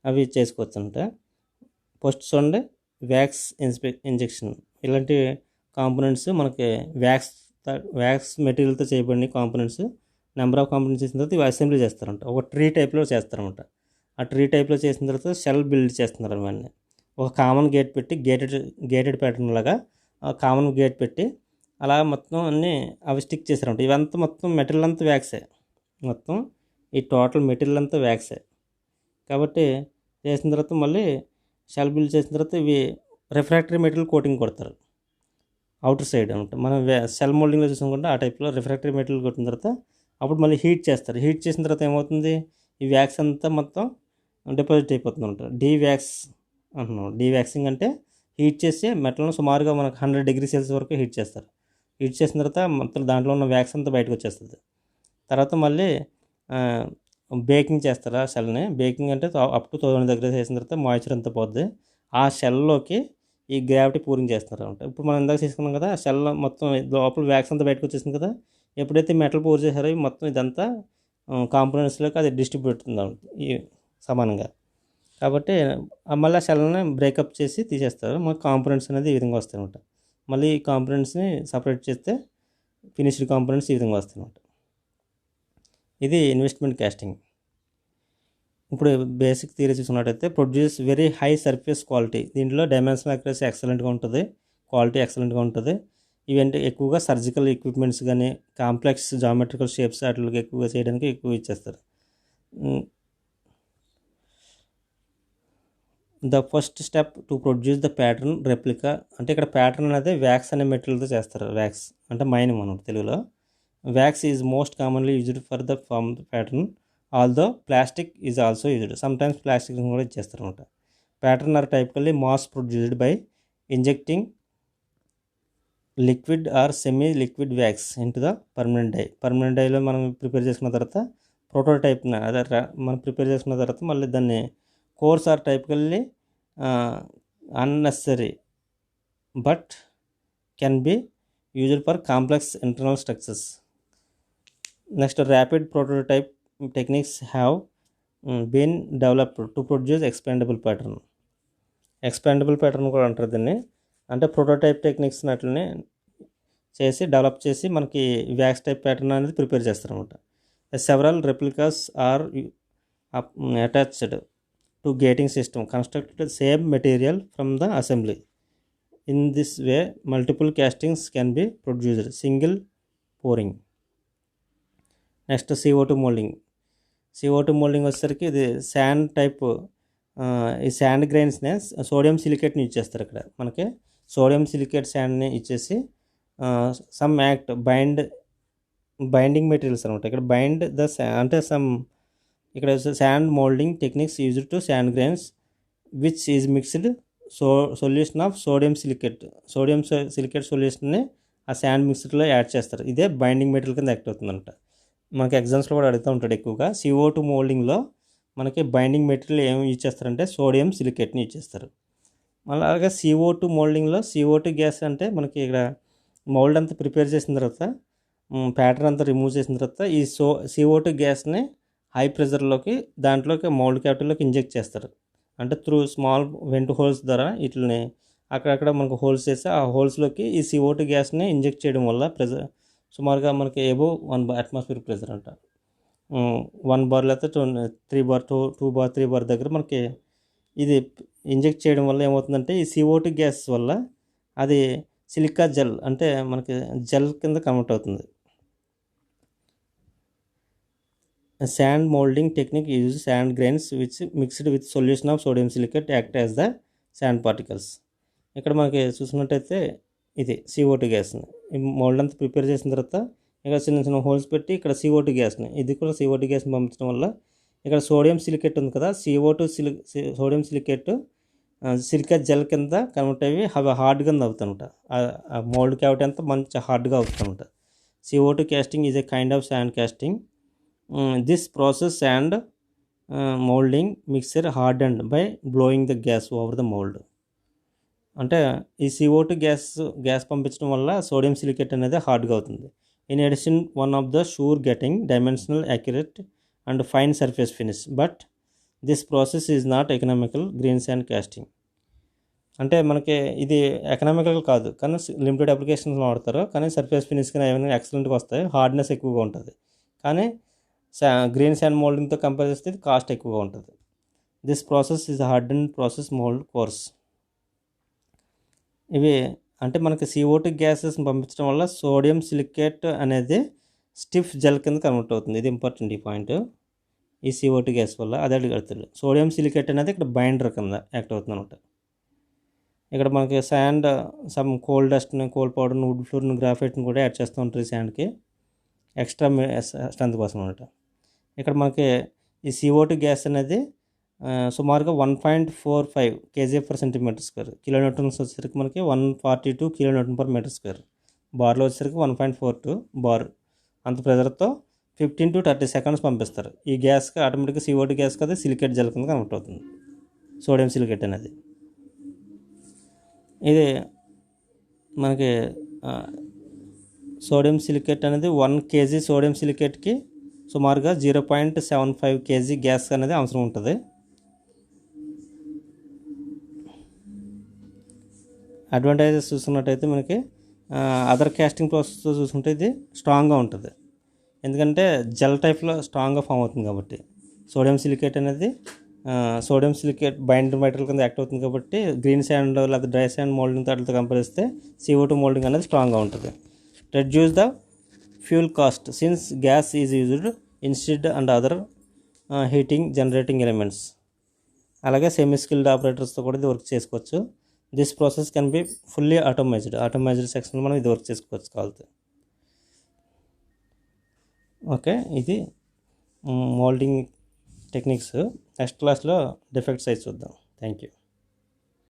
అవి చేసుకోవచ్చు. అంటే ఫస్ట్ చూడండి, వ్యాక్స్ ఇంజెక్షన్. ఇలాంటి కాంపోనెంట్స్ మనకి వ్యాక్స్ మెటీరియల్తో చేయబడిన కాంపోనెంట్స్, నెంబర్ ఆఫ్ కాంపోనెంట్స్ చేసిన తర్వాత ఇవి అసెంబ్లీ చేస్తారంట. ఒక ట్రీ టైప్లో చేస్తారన్నమాట. ఆ ట్రీ టైప్లో చేసిన తర్వాత షెల్ బిల్డ్ చేస్తున్నారు. అవన్నీ ఒక కామన్ గేట్ పెట్టి, గేటెడ్ ప్యాటర్న్ లాగా కామన్ గేట్ పెట్టి అలా మొత్తం అన్నీ అవి స్టిక్ చేశారంట. ఇవంతా మొత్తం మెటీరియల్ అంతా వ్యాక్సే. మొత్తం ఈ టోటల్ మెటీరియల్ అంతా వ్యాక్సే. కాబట్టి చేసిన తర్వాత మళ్ళీ షెల్ బిల్డ్ చేసిన తర్వాత ఇవి రిఫ్రాక్టరీ మెటీరియల్ కోటింగ్ కొడతారు అవుటర్ సైడ్ అనమాట. మనం సెల్ మోల్డింగ్లో చూసుకుంటే ఆ టైప్లో రిఫ్రాక్టరీ మెటీరియల్ కొట్టిన తర్వాత అప్పుడు మళ్ళీ హీట్ చేస్తారు. హీట్ చేసిన తర్వాత ఏమవుతుంది, ఈ వ్యాక్స్ అంతా మొత్తం డిపాజిట్ అయిపోతుంది అనమాట. డీవ్యాక్స్ అంటున్నాం. డీవ్యాక్సింగ్ అంటే హీట్ చేసి మెటల్ను సుమారుగా మనకు 100 డిగ్రీ సెల్సియస్ వరకు హీట్ చేస్తారు. హీట్ చేసిన తర్వాత మొత్తం దాంట్లో ఉన్న వ్యాక్స్ అంతా బయటకు వచ్చేస్తుంది. తర్వాత మళ్ళీ బేకింగ్ చేస్తారు ఆ షెల్ని. బేకింగ్ అంటే అప్ టు 1000 దగ్గర చేసిన తర్వాత మాయిశ్చర్ అంతా పోద్ది. ఆ షెల్లోకి ఈ గ్రావిటీ పూరింగ్ చేస్తున్నారు అనమాట. ఇప్పుడు మనం ఇందాక తీసుకున్నాం కదా, ఆ షెల్ మొత్తం లోపల వ్యాక్స్ అంతా బయటకు వచ్చేసింది కదా. ఎప్పుడైతే మెటల్ పూర్ చేశారో మొత్తం ఇదంతా కాంపోనెంట్స్లోకి అది డిస్ట్రిబ్యూట్ అవుతుంది ఈ సమానంగా. కాబట్టి మళ్ళీ ఆ షెల్ని బ్రేకప్ చేసి తీసేస్తారు. మనకు కాంపోనెంట్స్ అనేది ఈ విధంగా వస్తాయి అనమాట. మళ్ళీ ఈ కాంపోనెంట్స్ని సపరేట్ చేస్తే ఫినిష్డ్ కాంపోనెంట్స్ ఈ విధంగా వస్తాయి అనమాట. ఇది ఇన్వెస్ట్మెంట్ కాస్టింగ్. ఇప్పుడు బేసిక్ థియరీ చూసుకున్నట్టయితే produce very high surface quality. దీంట్లో డైమెన్షనల్ అక్యురసీ ఎక్సలెంట్గా ఉంటుంది, క్వాలిటీ ఎక్సలెంట్గా ఉంటుంది. ఇవంటే ఎక్కువగా సర్జికల్ ఎక్విప్మెంట్స్ కానీ కాంప్లెక్స్ జామెట్రికల్ షేప్స్ వాటికి ఎక్కువగా చేయడానికి ఎక్కువ ఇచ్చేస్తారు. The first step to produce the pattern replica. అంటే ఇక్కడ ప్యాటర్న్ అనేది వ్యాక్స్ అనే మెటీరియల్తో చేస్తారు. వ్యాక్స్ అంటే మైన్ మనం తెలుగులో. Wax is most commonly used for the form pattern, although plastic is also used. Sometimes plastic కూడా ఇచ్చేస్తారు అనమాట. Pattern are typically mass produced by injecting liquid or semi liquid wax into the permanent die. Permanent డైలో మనం prepare చేసుకున్న తర్వాత ప్రోటోటైప్ని అదే మనం prepare చేసుకున్న తర్వాత మళ్ళీ దాన్ని cores are typically unnecessary but can be used for complex internal structures. Next rapid prototype techniques have been developed to produce expandable pattern. Expandable pattern కూడా అంటారు దీన్ని. అంటే ప్రోటోటైప్ టెక్నిక్స్ అట్లనే చేసి డెవలప్ చేసి మనకి వ్యాక్స్ టైప్ ప్యాటర్న్ అనేది prepare చేస్తారనమాట. Several replicas are attached to gating system constructed same material from the assembly. In this way multiple castings can be produced single pouring. Next CO2 moulding. CO2 moulding వచ్చేసరికి ఇది sand type. ఈ sand గ్రైన్స్నే sodium సిలికేట్ని ఇచ్చేస్తారు. ఇక్కడ మనకి sodium silicate శాండ్ని ఇచ్చేసి some act binding materials అనమాట. ఇక్కడ బైండ్ ద అంటే ఇక్కడ sand moulding techniques used to sand grains which is mixed solution of sodium silicate. Sodium silicate సొల్యూషన్ని ఆ శాండ్ మిక్స్డ్లో యాడ్ చేస్తారు. ఇదే బైండింగ్ మెటీరియల్ కింద యాక్ట్ అవుతుందంట. మనకి ఎగ్జామ్స్లో కూడా అడుగుతూ ఉంటాడు ఎక్కువగా. CO2 మోల్డింగ్లో మనకి బైండింగ్ మెటీరియల్ ఏమి యూజ్ చేస్తారంటే సోడియం సిలికేట్ని యూజ్ చేస్తారు. అలాగే CO2 మోల్డింగ్లో CO2 గ్యాస్ అంటే మనకి ఇక్కడ మోల్డ్ అంతా ప్రిపేర్ చేసిన తర్వాత ప్యాటర్న్ అంతా రిమూవ్ చేసిన తర్వాత ఈ CO2 గ్యాస్ని హై ప్రెషర్లోకి దాంట్లోకి మౌల్డ్ క్యావిటీలోకి ఇంజెక్ట్ చేస్తారు. అంటే త్రూ స్మాల్ వెంట్ హోల్స్ ద్వారా వీటిని అక్కడక్కడ మనకు హోల్స్ చేసి ఆ హోల్స్లోకి ఈ CO2 గ్యాస్ని ఇంజెక్ట్ చేయడం వల్ల ప్రెజర్ సుమారుగా మనకి ఎబోవ్ 1 అట్మాస్ఫియర్ ప్రెజర్ అంట 1 బార్ లేకపోతే 3 బార్ 2 బార్ 3 బార్ దగ్గర మనకి ఇది ఇంజెక్ట్ చేయడం వల్ల ఏమవుతుందంటే ఈ CO2 గ్యాస్ వల్ల అది సిలికా జెల్ అంటే మనకి జెల్ కింద కన్వర్ట్ అవుతుంది. sand molding technique uses sand grains which mixed with solution of sodium silicate act as the sand particles. ఇక్కడ మనకి చూసినట్టయితే ఇది CO2 గ్యాస్ని ఈ మోల్డ్ అంతా ప్రిపేర్ చేసిన తర్వాత ఇక్కడ చిన్న చిన్న హోల్స్ పెట్టి ఇక్కడ CO2 గ్యాస్ని ఇది కూడా CO2 గ్యాస్ని పంపించడం వల్ల ఇక్కడ సోడియం సిలికేట్ ఉంది కదా సోడియం సిలికేట్ సిలికా జెల్ కింద కన్వర్ట్ అయ్యి అవి హార్డ్గా అవుతుంట ఆ మోల్డ్ క్యావిటీ అంతా మంచి హార్డ్గా అవుతుంట. CO2 casting is a kind of sand casting. This process sand molding mixture hardened by blowing the gas over the mold. అంటే ఈ CO2 గ్యాస్ పంపించడం వల్ల సోడియం సిలికేట్ అనేది హార్డ్గా అవుతుంది. In addition one of the sure getting dimensional accurate and fine surface finish but this process is not economical green sand casting. అంటే మనకి ఇది ఎకనామికల్ కాదు కానీ లిమిటెడ్ అప్లికేషన్స్లో వాడతారు కానీ సర్ఫేస్ ఫినిష్ కానీ ఏమైనా ఎక్సలెంట్గా వస్తాయి, హార్డ్నెస్ ఎక్కువగా ఉంటుంది. కానీ గ్రీన్ శాండ్ మోల్డింగ్తో కంపేర్ చేస్తే ఇది కాస్ట్ ఎక్కువగా ఉంటుంది. This process is harden process mould course. ఇవి అంటే మనకి CO2 గ్యాసెస్ని పంపించడం వల్ల సోడియం సిలికేట్ అనేది స్టిఫ్ జెల్ కింద కన్వర్ట్ అవుతుంది. ఇది ఇంపార్టెంట్ ఈ పాయింట్. ఈ CO2 గ్యాస్ వల్ల అదే అడుగుతుంది. సోడియం సిలికేట్ అనేది ఇక్కడ బైండర్ కింద యాక్ట్ అవుతుంది అనమాట. ఇక్కడ మనకి శాండ్ సమ్ కోల్ డస్ట్ని, కోల్ పౌడర్ని, వుడ్ ఫ్లోర్ని, గ్రాఫైట్ని కూడా యాడ్ చేస్తూ ఉంటారు ఈ శాండ్కి ఎక్స్ట్రా స్ట్రెంత్ కోసం అనమాట. ఇక్కడ మనకి ఈ CO2 గ్యాస్ అనేది సుమారుగా 1.45 kg/cm². కిలో న్యూటన్స్ వచ్చేసరికి మనకి 142 kN/m². బార్లో వచ్చేసరికి 1.42 బార్. అంత ప్రెజర్తో 15 to 30 seconds పంపిస్తారు. ఈ గ్యాస్కి ఆటోమేటిక్గా CO2 గ్యాస్ కదా సిలికేట్ జెల్ కింద కన్వర్ట్ అవుతుంది సోడియం సిలికేట్ అనేది. ఇది మనకి సోడియం సిలికేట్ అనేది 1 kg సోడియం సిలికేట్కి సుమారుగా 0.75 kg గ్యాస్ అనేది అవసరం ఉంటుంది. అడ్వాంటేజెస్ చూసుకున్నట్టయితే మనకి అదర్ క్యాస్టింగ్ ప్రాసెస్తో చూసుకుంటే ఇది స్ట్రాంగ్గా ఉంటుంది. ఎందుకంటే జెల్ టైప్లో స్ట్రాంగ్గా ఫామ్ అవుతుంది కాబట్టి. సోడియం సిలికేట్ అనేది సోడియం సిలికేట్ బైండర్ మెటీరియల్ కింద యాక్ట్ అవుతుంది కాబట్టి గ్రీన్ శాండ్ లేదా డ్రై శాండ్ మోల్డింగ్తో వాటితో కంపేర్ చేస్తే CO2 మోల్డింగ్ అనేది స్ట్రాంగ్గా ఉంటుంది. Reduce the fuel cost since gas is used instead and other heating generating elements. అలాగే సెమీ స్కిల్డ్ ఆపరేటర్స్తో కూడా ఇది వర్క్ చేసుకోవచ్చు. This process can be fully automated సెక్షన్లో మనం ఇది వర్క్ చేసుకోవచ్చు కావాలితే. ఓకే, ఇది మోల్డింగ్ టెక్నిక్స్. నెక్స్ట్ క్లాస్లో డిఫెక్ట్ సైజ్ చూద్దాం. Thank you.